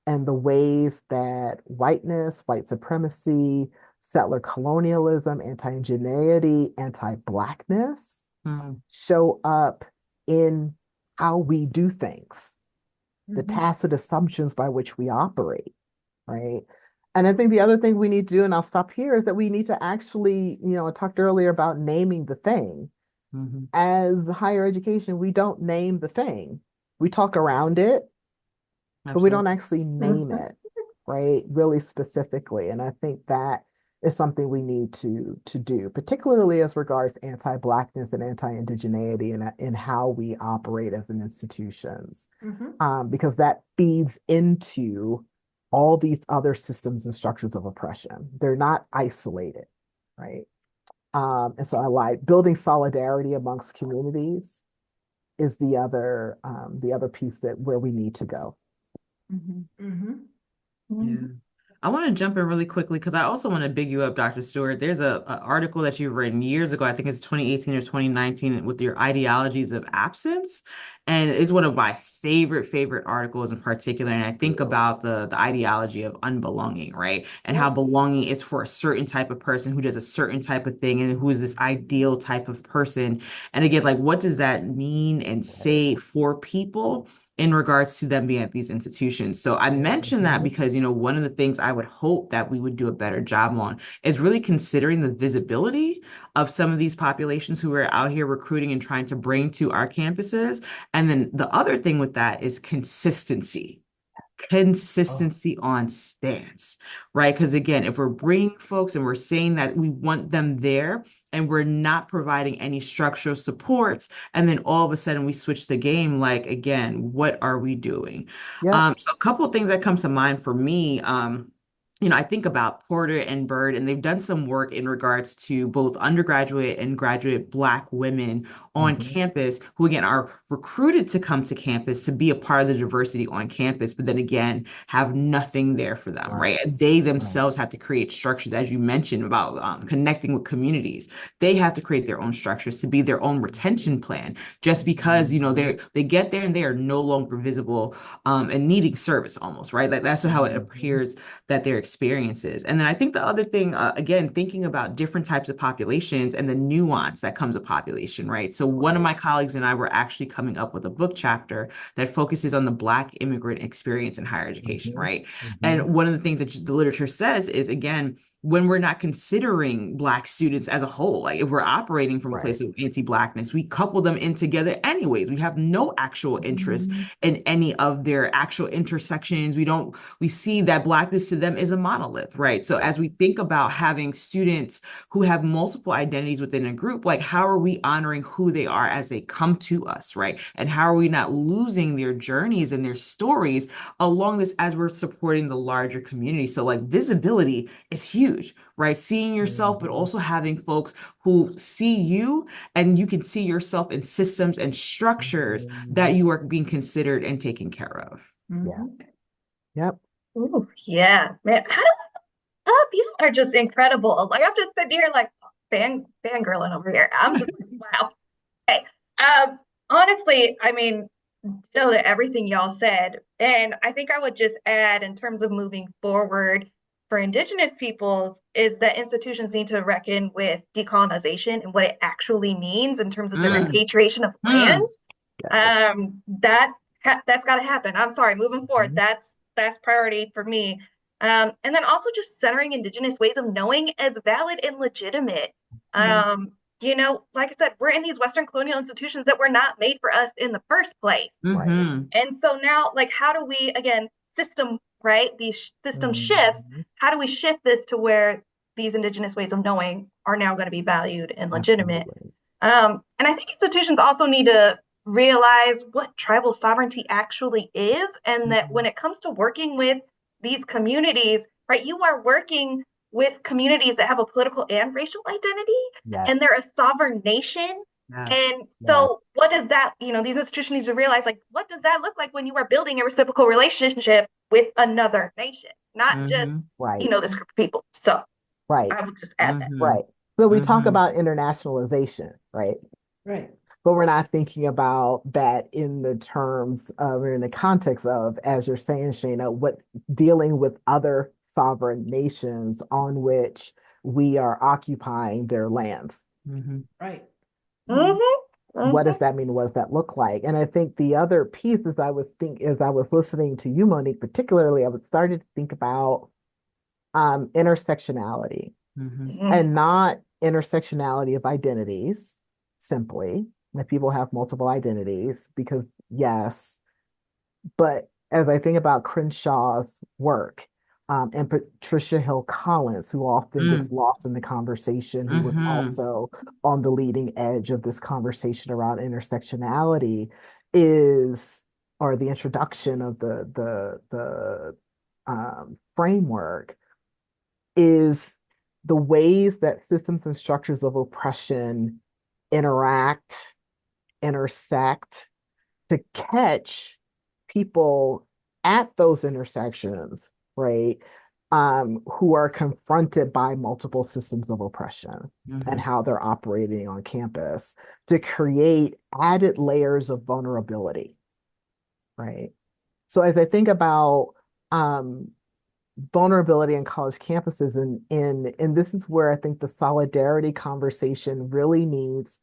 B: and the ways that whiteness, white supremacy, settler colonialism, anti-Indigeneity, anti-Blackness
E: Mm.
B: show up in how we do things, the tacit assumptions by which we operate, right? And I think the other thing we need to do, and I'll stop here, is that we need to actually, I talked earlier about naming the thing.
E: Mm-hmm.
B: As higher education, we don't name the thing. We talk around it, but we don't actually name it, right? Really specifically. And I think that is something we need to do, particularly as regards anti-Blackness and anti-Indigeneity and in how we operate as an institutions, because that feeds into all these other systems and structures of oppression. They're not isolated, right? And so I like building solidarity amongst communities is the other piece that where we need to go.
E: Yeah. I want to jump in really quickly because I also want to big you up, Dr. Stewart. There's a article that you've written years ago, I think it's 2018 or 2019, with your ideologies of absence. And it's one of my favorite articles in particular. And I think about the ideology of unbelonging, right? And how belonging is for a certain type of person who does a certain type of thing and who is this ideal type of person. And again, like, what does that mean and say for people in regards to them being at these institutions? So I mentioned that because, one of the things I would hope that we would do a better job on is really considering the visibility of some of these populations who are out here recruiting and trying to bring to our campuses. And then the other thing with that is consistency on stance, right? Because again, if we're bringing folks and we're saying that we want them there and we're not providing any structural supports, and then all of a sudden we switch the game, like, again, what are we doing? So a couple of things that come to mind for me, I think about Porter and Bird, and they've done some work in regards to both undergraduate and graduate Black women on campus who, again, are recruited to come to campus to be a part of the diversity on campus, but then again, have nothing there for them, right? They themselves have to create structures, as you mentioned, about connecting with communities. They have to create their own structures to be their own retention plan, just because, they get there and they are no longer visible and needing service almost, right? Like that's how it appears that their experiences. And then I think the other thing, again, thinking about different types of populations and the nuance that comes with population, right? So one of my colleagues and I were actually coming up with a book chapter that focuses on the Black immigrant experience in higher education, right? And one of the things that the literature says is, again, when we're not considering Black students as a whole, like if we're operating from a place of anti-Blackness, we couple them in together anyways. We have no actual interest in any of their actual intersections. We see that Blackness to them is a monolith, right? So as we think about having students who have multiple identities within a group, like how are we honoring who they are as they come to us, right? And how are we not losing their journeys and their stories along this as we're supporting the larger community? So like visibility is huge, right? Seeing yourself, but also having folks who see you and you can see yourself in systems and structures that you are being considered and taken care of.
B: Yep.
A: Ooh, yeah, man. You are just incredible. Like I'm just sitting here like fangirling over here. I'm just wow. Okay. Honestly, I mean, to everything y'all said, and I think I would just add in terms of moving forward for Indigenous peoples is that institutions need to reckon with decolonization and what it actually means in terms of the repatriation of land. That's got to happen. I'm sorry, moving forward, that's priority for me. And then also just centering Indigenous ways of knowing as valid and legitimate. like I said, we're in these Western colonial institutions that were not made for us in the first place.
E: Mhm.
A: And so now, like, how do we, again, right? These system shifts, how do we shift this to where these Indigenous ways of knowing are now going to be valued and legitimate?
B: Absolutely.
A: And I think institutions also need to realize what tribal sovereignty actually is, and that when it comes to working with these communities, right, you are working with communities that have a political and racial identity, and
B: Yes.
A: they're a sovereign nation.
E: Yes.
A: And
B: Yes.
A: so what does that, these institutions need to realize, like, what does that look like when you are building a reciprocal relationship with another nation, not just,
B: Right.
A: this group of people. So
B: Right.
A: I would just add that.
B: Right. So we talk
E: Mhm.
B: about internationalization, right?
C: Right.
B: But we're not thinking about that in the terms of, or in the context of, as you're saying, Shayna, what dealing with other sovereign nations on which we are occupying their lands.
E: Mhm.
C: Right.
B: What does that mean? What does that look like? And I think the other piece is as I was listening to you, Monique, particularly, I was starting to think about intersectionality. And not intersectionality of identities simply, that people have multiple identities, because yes, but as I think about Crenshaw's work, and Patricia Hill Collins, who often gets lost in the conversation, who was also on the leading edge of this conversation around intersectionality, or the introduction of the framework, is the ways that systems and structures of oppression interact, intersect, to catch people at those intersections, right? Who are confronted by multiple systems of oppression and how they're operating on campus, to create added layers of vulnerability, right? So as I think about vulnerability in college campuses, and this is where I think the solidarity conversation really needs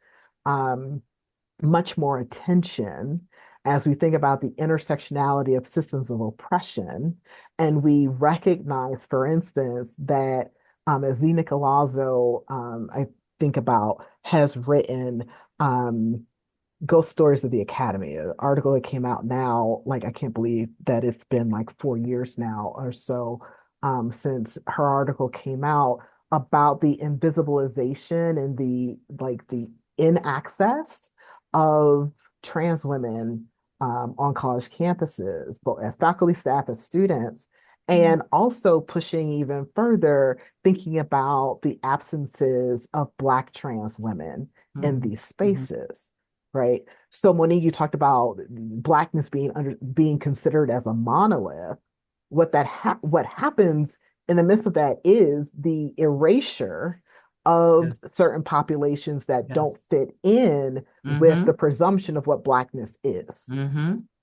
B: much more attention, as we think about the intersectionality of systems of oppression. And we recognize, for instance, that as Zena Colazzo, I think about, has written, Ghost Stories of the Academy, an article that came out now, like I can't believe that it's been like 4 years now or so, since her article came out, about the invisibilization and the inaccess of trans women on college campuses, both as faculty, staff, as students, and also pushing even further, thinking about the absences of Black trans women in these spaces. Right. So Monique, you talked about Blackness being considered as a monolith. What happens in the midst of that is the erasure of certain populations that don't fit in with the presumption of what Blackness is.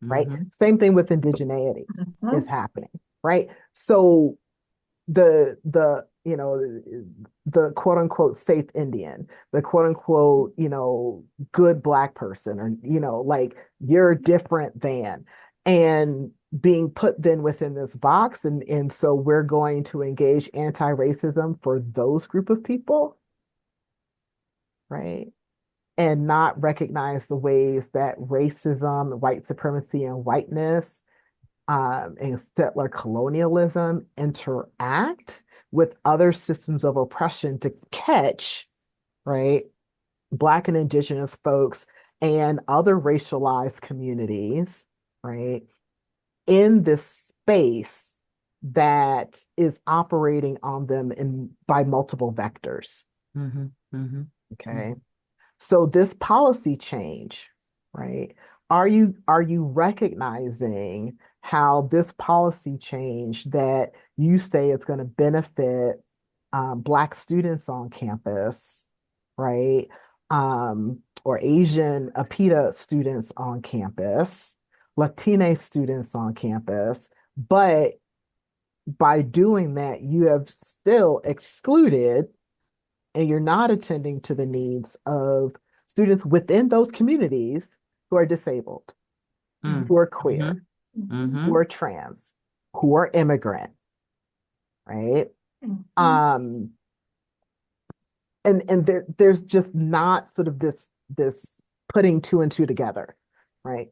B: Right. Same thing with indigeneity is happening. Right. So the quote unquote safe Indian, the quote unquote, good Black person, or, like, you're different than, and being put then within this box. And so we're going to engage anti-racism for those group of people, right? And not recognize the ways that racism, white supremacy, and whiteness, and settler colonialism interact with other systems of oppression to catch, right, Black and Indigenous folks and other racialized communities, right, in this space that is operating on them by multiple vectors. Okay. So this policy change, right? Are you recognizing how this policy change that you say is going to benefit Black students on campus, right? Or Asian APITA students on campus, Latina students on campus, but by doing that, you have still excluded, and you're not attending to the needs of students within those communities who are disabled, who are queer, who are trans, who are immigrant, right? and there's just not sort of this putting two and two together, right?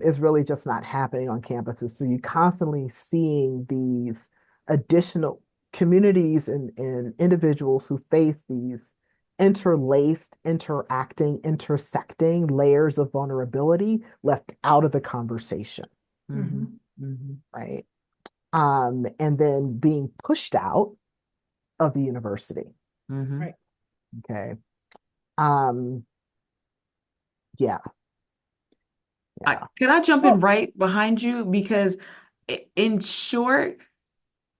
B: Is really just not happening on campuses. So you constantly seeing these additional communities and individuals who face these interlaced, interacting, intersecting layers of vulnerability left out of the conversation,
C: Mhm.
B: right? And then being pushed out of the university.
C: Right.
B: Okay. Um, yeah, yeah.
E: Can I jump in
C: Well,
E: right behind you? Because in short,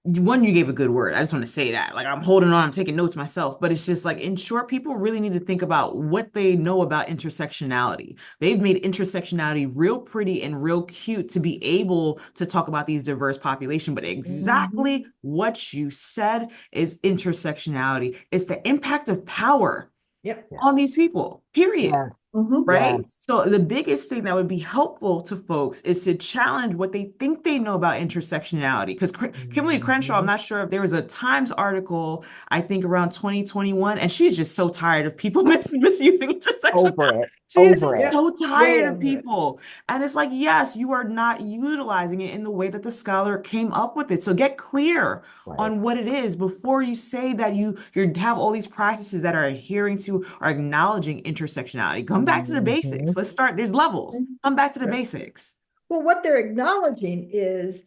E: one, you gave a good word. I just want to say that. Like, I'm holding on, I'm taking notes myself, but it's just like, in short, people really need to think about what they know about intersectionality. They've made intersectionality real pretty and real cute to be able to talk about these diverse population, but exactly what you said is intersectionality. It's the impact of power
C: yep.
E: on these people, period.
B: Yes,
E: Right?
B: yes.
E: So the biggest thing that would be helpful to folks is to challenge what they think they know about intersectionality. Because Kimberly Crenshaw, I'm
B: Mhm.
E: not sure if there was a Times article, I think around 2021, and she's just so tired of people misusing
B: Over
E: intersectionality.
B: it,
E: She is
B: over
E: just
B: it.
C: Yep.
E: so
C: Way
E: tired of
C: over it.
E: people. And it's like, yes, you are not utilizing it in the way that the scholar came up with it. So get clear
B: Right.
E: on what it is before you say that you have all these practices that are adhering to or acknowledging intersectionality. Come back to the basics.
B: Mhm.
E: Let's start. There's levels. Come back to the basics.
C: Well, what they're acknowledging is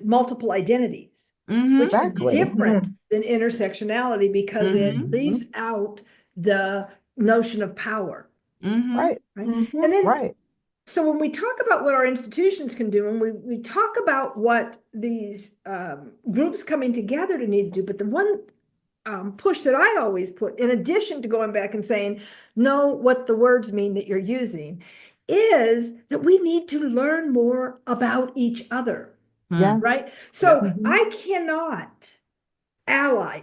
C: multiple identities, which
E: Mm-hmm.
C: is
B: Exactly.
C: different than intersectionality because it
E: Mm-hmm.
C: leaves
B: Mhm.
C: out the notion of power,
E: Mm-hmm.
B: Right,
C: right? And then,
B: right.
C: so when we talk about what our institutions can do, and we talk about what these groups coming together to need to do, but the one push that I always put, in addition to going back and saying, know what the words mean that you're using, is that we need to learn more about each other,
B: Yes.
C: right?
E: Yep.
C: So
B: Mhm.
C: I cannot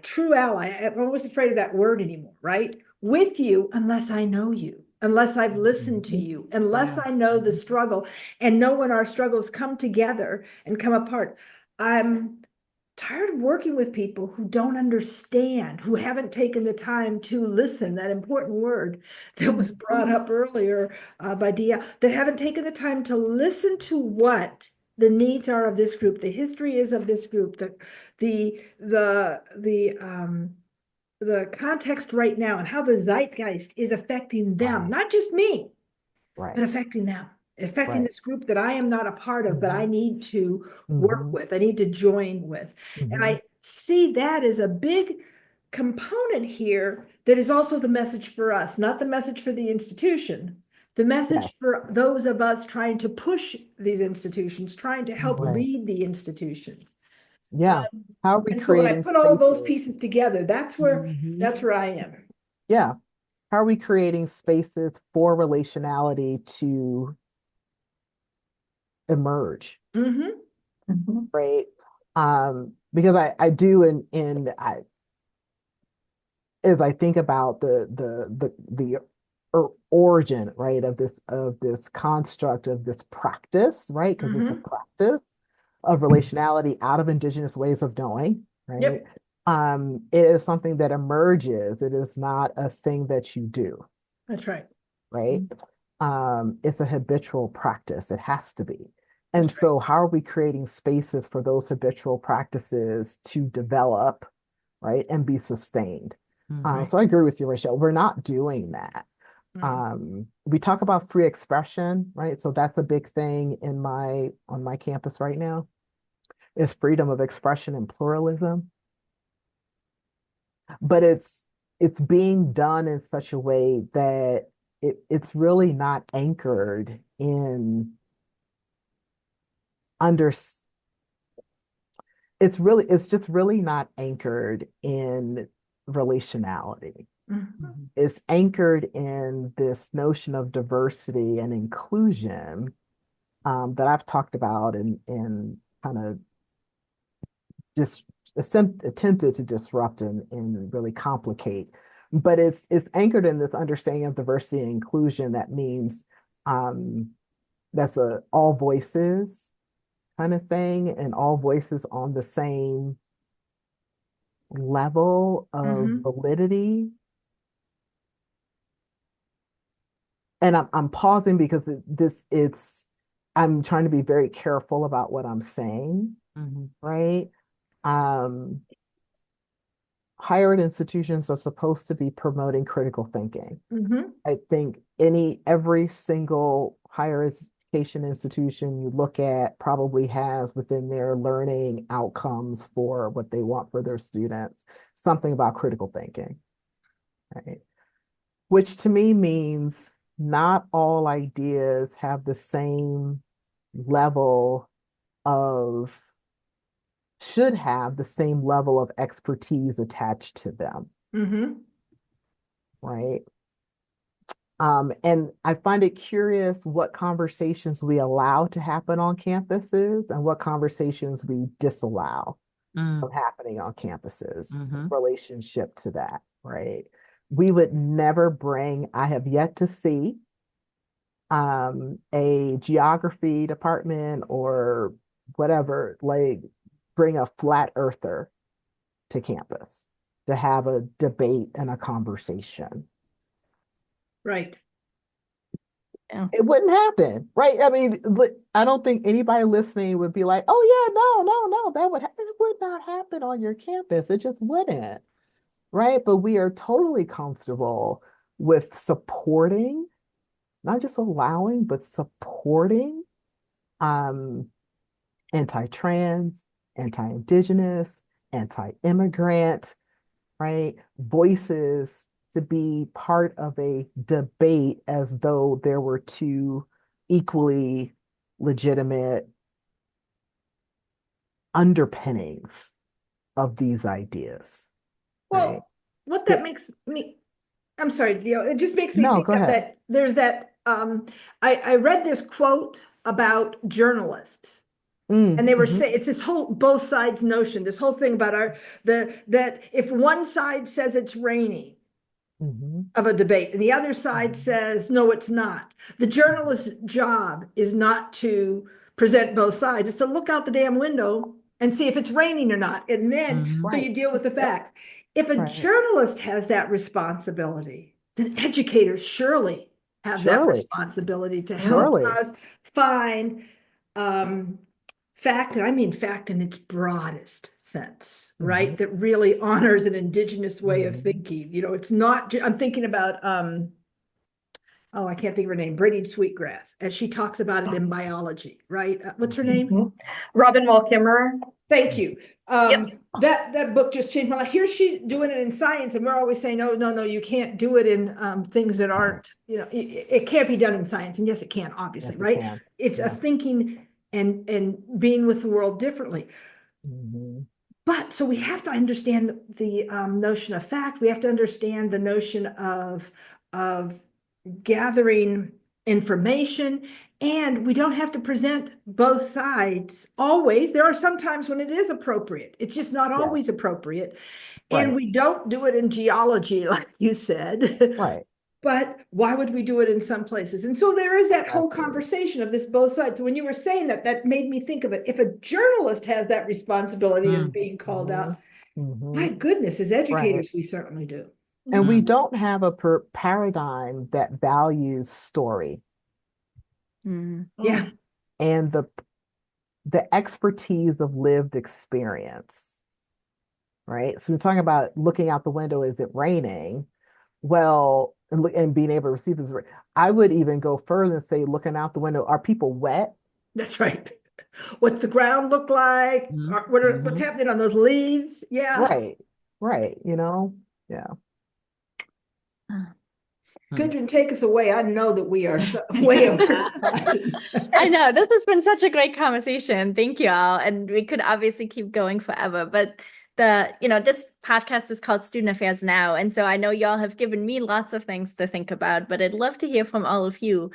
C: true ally, I'm always afraid of that word anymore, right? With you unless I know you, unless I've listened to
B: Mhm.
C: you, unless
E: Yeah.
C: I know the
B: Mhm.
C: struggle and know when our struggles come together and come apart. I'm tired of working with people who don't understand, who haven't taken the time to listen, that important word that was brought up earlier by Dia, that haven't taken the time to listen to what the needs are of this group, the history is of this group, the the the um the context right now and how the zeitgeist is affecting them,
B: Right,
C: not just me,
B: right,
C: but affecting them, affecting
B: right.
C: this group that I am not a part of, but I
B: Mhm.
C: need to work
B: Mhm.
C: with, I need to join with. And
B: Mhm.
C: I see that as a big component here that is also the message for us, not the message for the institution, the
B: Yes.
C: message for those of us trying to push these institutions, trying to help
B: Right.
C: lead the institutions.
B: Yeah. How are we
C: And so when I
B: creating
C: put all of those
B: spaces?
C: pieces together,
B: Mhm.
C: that's where I am.
B: Yeah. How are we creating spaces for relationality to emerge,
C: Mm-hmm.
B: right? Because I do and I as I think about the origin, right, of this construct of this practice, right? Because it's a
C: Mm-hmm.
B: practice of relationality out of indigenous ways of knowing, right?
C: Yep,
B: It is something that emerges. It is not a thing that you do,
C: that's right.
B: right? It's a habitual practice. It has to be. And
C: That's right.
B: so, how are we creating spaces for those habitual practices to develop, right, and be sustained?
E: Mm-hmm.
C: Right.
B: So, I agree with you, Rachel. We're not doing that.
C: Mm.
B: We talk about free expression, right? So that's a big thing in my on my campus right now is freedom of expression and pluralism. But it's being done in such a way that it's really not anchored in under it's just really not anchored in relationality.
C: Mhm.
B: It's anchored in this notion of diversity and inclusion that I've talked about and kind of just attempted to disrupt and really complicate. But it's anchored in this understanding of diversity and inclusion that means um, that's a all voices kind of thing and all voices on the same level of
C: Mhm.
B: validity and I'm pausing because I'm trying to be very careful about what I'm saying,
E: Mhm.
B: right? Um, Higher ed institutions are supposed to be promoting critical thinking.
C: Mm-hmm.
B: I think every single higher education institution you look at probably has within their learning outcomes for what they want for their students, something about critical thinking, right? Which to me means not all ideas have the same level of, should have the same level of expertise attached to them,
C: Mm-hmm.
B: right? And I find it curious what conversations we allow to happen on campuses and what conversations we disallow
E: Mm.
B: from happening on campuses in
E: Mhm.
B: relationship to that, right? We would never bring, I have yet to see a geography department or whatever, like bring a flat earther to campus to have a debate and a conversation.
C: Right.
D: Yeah.
B: It wouldn't happen, right? I mean, I don't think anybody listening would be like, "Oh yeah, no, that it would not happen on your campus. It just wouldn't." Right? But we are totally comfortable with supporting, not just allowing, but supporting um, anti-trans, anti-indigenous, anti-immigrant, right? Voices to be part of a debate as though there were two equally legitimate underpinnings of these ideas, right?
C: Well, what that
B: That,
C: makes me, I'm sorry, it just makes me
B: no,
C: think
B: go
C: of
B: ahead.
C: that. There's that, I read this quote about journalists. And they were
B: Mm-hmm,
C: saying it's this whole both sides notion, this whole thing about that if one side says it's raining
B: mm-hmm,
C: of a debate and the other side
B: mm-hmm,
C: says no, it's not. The journalist's job is not to present both sides, it's to look out the damn window and see if it's raining or not. And then
E: Mhm.
C: so
B: right.
C: you deal with the
B: Yep,
C: facts. If a
B: right.
C: journalist has that responsibility, then educators surely have that
B: Surely,
C: responsibility to help
B: surely.
C: us find um, fact, and I mean fact in its broadest sense,
B: Mm-hmm,
C: right? That really honors an indigenous way of
B: mm-hmm.
C: thinking. It's not, I'm thinking about, oh, I can't think of her name, Braiding Sweetgrass, as she talks about it in biology, right? What's her name?
A: Mhm. Robin Wall Kimmerer.
C: Thank you.
A: Yep.
C: That book just changed my life. Here she's doing it in science, and we're always saying, no, no, no, you can't do it in things that aren't, it can't be done in science. And yes, it can,
B: Yes,
C: obviously,
B: it
C: right?
B: can.
C: It's a
B: Yeah.
C: thinking and being with the world differently.
B: Mm-hmm.
C: But so we have to understand the notion of fact. We have to understand the notion of gathering information, and we don't have to present both sides always. There are some times when it is appropriate. It's just not
B: Yes,
C: always appropriate, and
B: right,
C: we don't do it in geology, like you said.
B: right.
C: But why would we do it in some places? And so there is that whole
B: Exactly.
C: conversation of this both sides. So when you were saying that, that made me think of it. If a journalist has that responsibility as
E: Mm.
C: being called
B: Mm-hmm,
C: out,
B: mm-hmm.
C: my goodness, as
B: Right.
C: educators, we certainly do.
B: And we
E: Mm.
B: don't have a paradigm that values story
D: Mm.
C: Yeah,
B: and the expertise of lived experience, right? So we're talking about looking out the window, is it raining? Well, and being able to receive this. I would even go further and say, looking out the window, are people wet?
C: that's right. What's the ground look like?
E: Mhm.
C: What's
E: Mhm.
C: happening on those leaves? Yeah.
B: Right, right, yeah.
D: Ah.
E: Mm.
C: Gudrun, take us away. I know that we are way over time.
D: I know this has been such a great conversation. Thank you all. And we could obviously keep going forever, but this podcast is called Student Affairs Now. And so I know y'all have given me lots of things to think about, but I'd love to hear from all of you.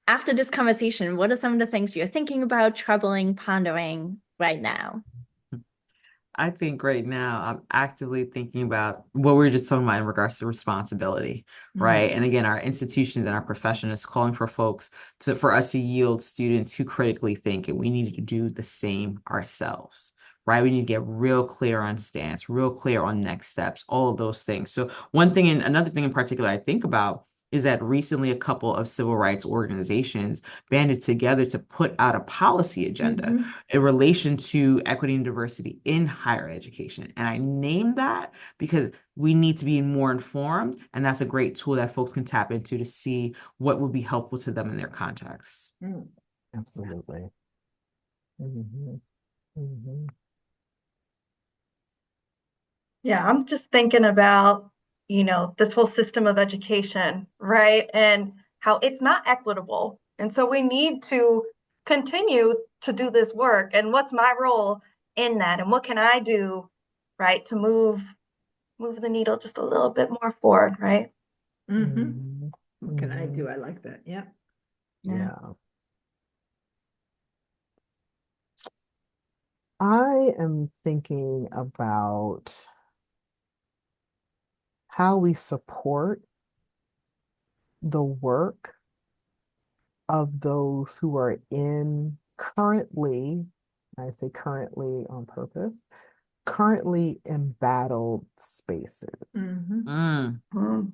D: After this conversation, what are some of the things you're thinking about, troubling, pondering right now?
E: I think right now I'm actively thinking about what we were just talking about in regards to responsibility, right? And again, our institutions and our profession is calling for folks for us to yield students who critically think, and we need to do the same ourselves, right? We need to get real clear on stance, real clear on next steps, all of those things. So one thing and another thing in particular I think about is that recently a couple of civil rights organizations banded together to put out a policy agenda in relation to equity and diversity in higher education. And I named that because we need to be more informed, and that's a great tool that folks can tap into to see what would be helpful to them in their context.
B: Absolutely. Mhm. Mhm.
A: Yeah, I'm just thinking about, this whole system of education, right? And how it's not equitable. And so we need to continue to do this work. And what's my role in that? And what can I do, right, to move the needle just a little bit more forward, right?
B: Mhm.
C: What can I
B: Mhm.
C: do? I like that. Yeah.
B: Yeah. I am thinking about how we support the work of those who are in currently, I say currently on purpose, currently embattled spaces.
E: Mm.
A: Mm.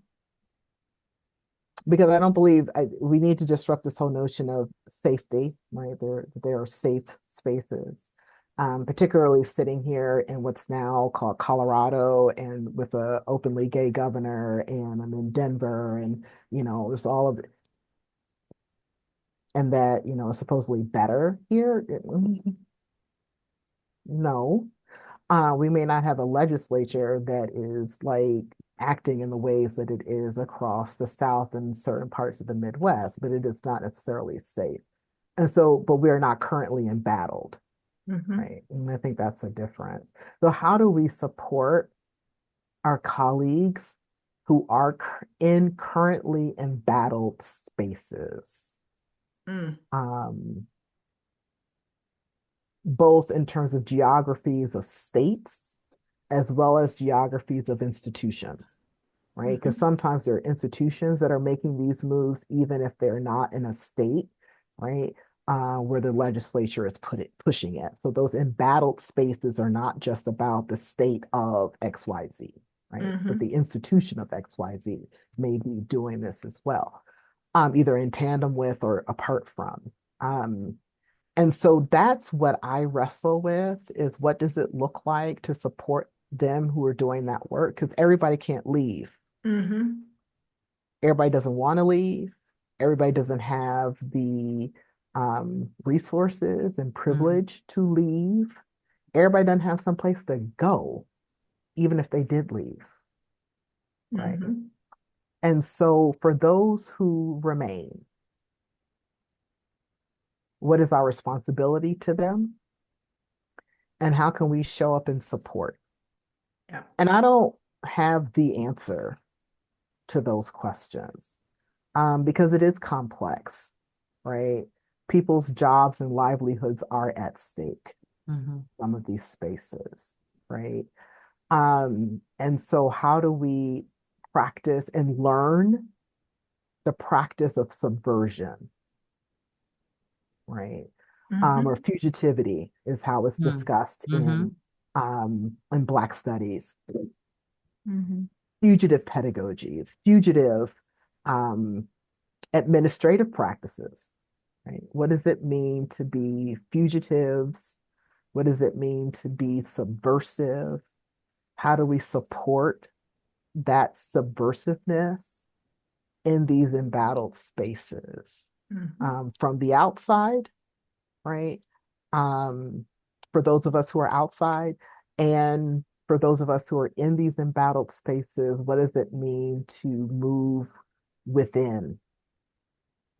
B: Because I don't believe we need to disrupt this whole notion of safety, right? There are safe spaces, particularly sitting here in what's now called Colorado and with a openly gay governor, and I'm in Denver, and there's all of it, and that it's supposedly better here. No, we may not have a legislature that is like acting in the ways that it is across the South and certain parts of the Midwest, but it is not necessarily safe. And so, but we're not currently embattled, right? And I think that's a difference. So how do we support our colleagues who are in currently embattled spaces? Both in terms of geographies of states as well as geographies of institutions, right? Because sometimes there are institutions that are making these moves, even if they're not in a state, right? Where the legislature is pushing it. So those embattled spaces are not just about the state of XYZ, right? But the institution of XYZ may be doing this as well, either in tandem with or apart from. And so that's what I wrestle with, is what does it look like to support them who are doing that work? Because everybody can't leave. Everybody doesn't want to leave. Everybody doesn't have the resources and privilege to leave. Everybody doesn't have someplace to go, even if they did leave, right? And so for those who remain, what is our responsibility to them? And how can we show up and support?
C: Yeah.
B: And I don't have the answer to those questions, because it is complex, right? People's jobs and livelihoods are at stake, some of these spaces, right? And so how do we practice and learn the practice of subversion, right? Or fugitivity is how it's discussed in Black studies. Fugitive pedagogy, it's fugitive administrative practices, right? What does it mean to be fugitives? What does it mean to be subversive? How do we support that subversiveness in these embattled spaces from the outside, right? For those of us who are outside, and for those of us who are in these embattled spaces, what does it mean to move within,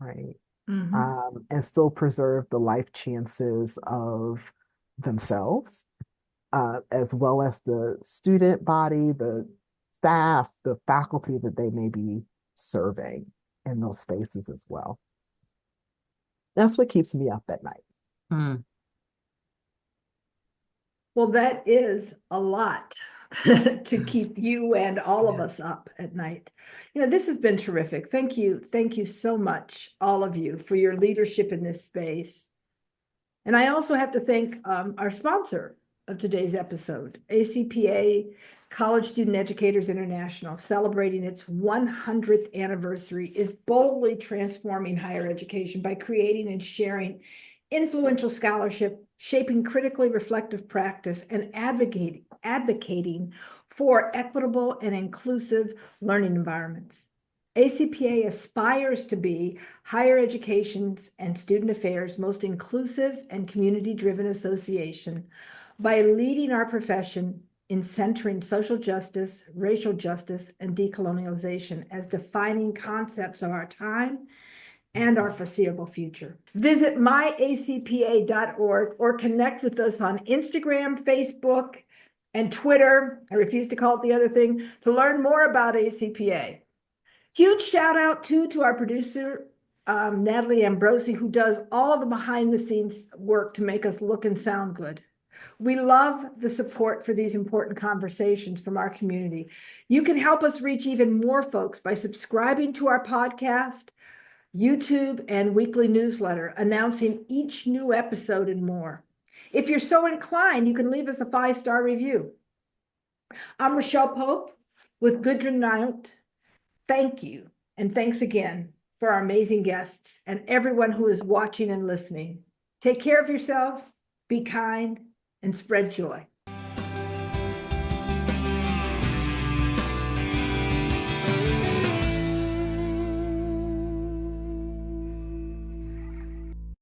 B: right? And still preserve the life chances of themselves, as well as the student body, the staff, the faculty that they may be serving in those spaces as well. That's what keeps me up at night.
C: Well, that is a lot to keep you and all of us up at night. This has been terrific. Thank you. Thank you so much, all of you, for your leadership in this space. And I also have to thank our sponsor of today's episode, ACPA College Student Educators International, celebrating its 100th anniversary, is boldly transforming higher education by creating and sharing influential scholarship, shaping critically reflective practice, and advocating for equitable and inclusive learning environments. ACPA aspires to be higher education's and student affairs' most inclusive and community-driven association by leading our profession in centering social justice, racial justice, and decolonialization as defining concepts of our time and our foreseeable future. Visit myacpa.org or connect with us on Instagram, Facebook, and Twitter. I refuse to call it the other thing, to learn more about ACPA. Huge shout out too to our producer, Natalie Ambrosi, who does all of the behind the scenes work to make us look and sound good. We love the support for these important conversations from our community. You can help us reach even more folks by subscribing to our podcast, YouTube, and weekly newsletter, announcing each new episode and more. If you're so inclined, you can leave us a 5-star review. I'm Rochelle Pope with Gudrun Nyont. Thank you, and thanks again for our amazing guests and everyone who is watching and listening. Take care of yourselves, be kind, and spread joy.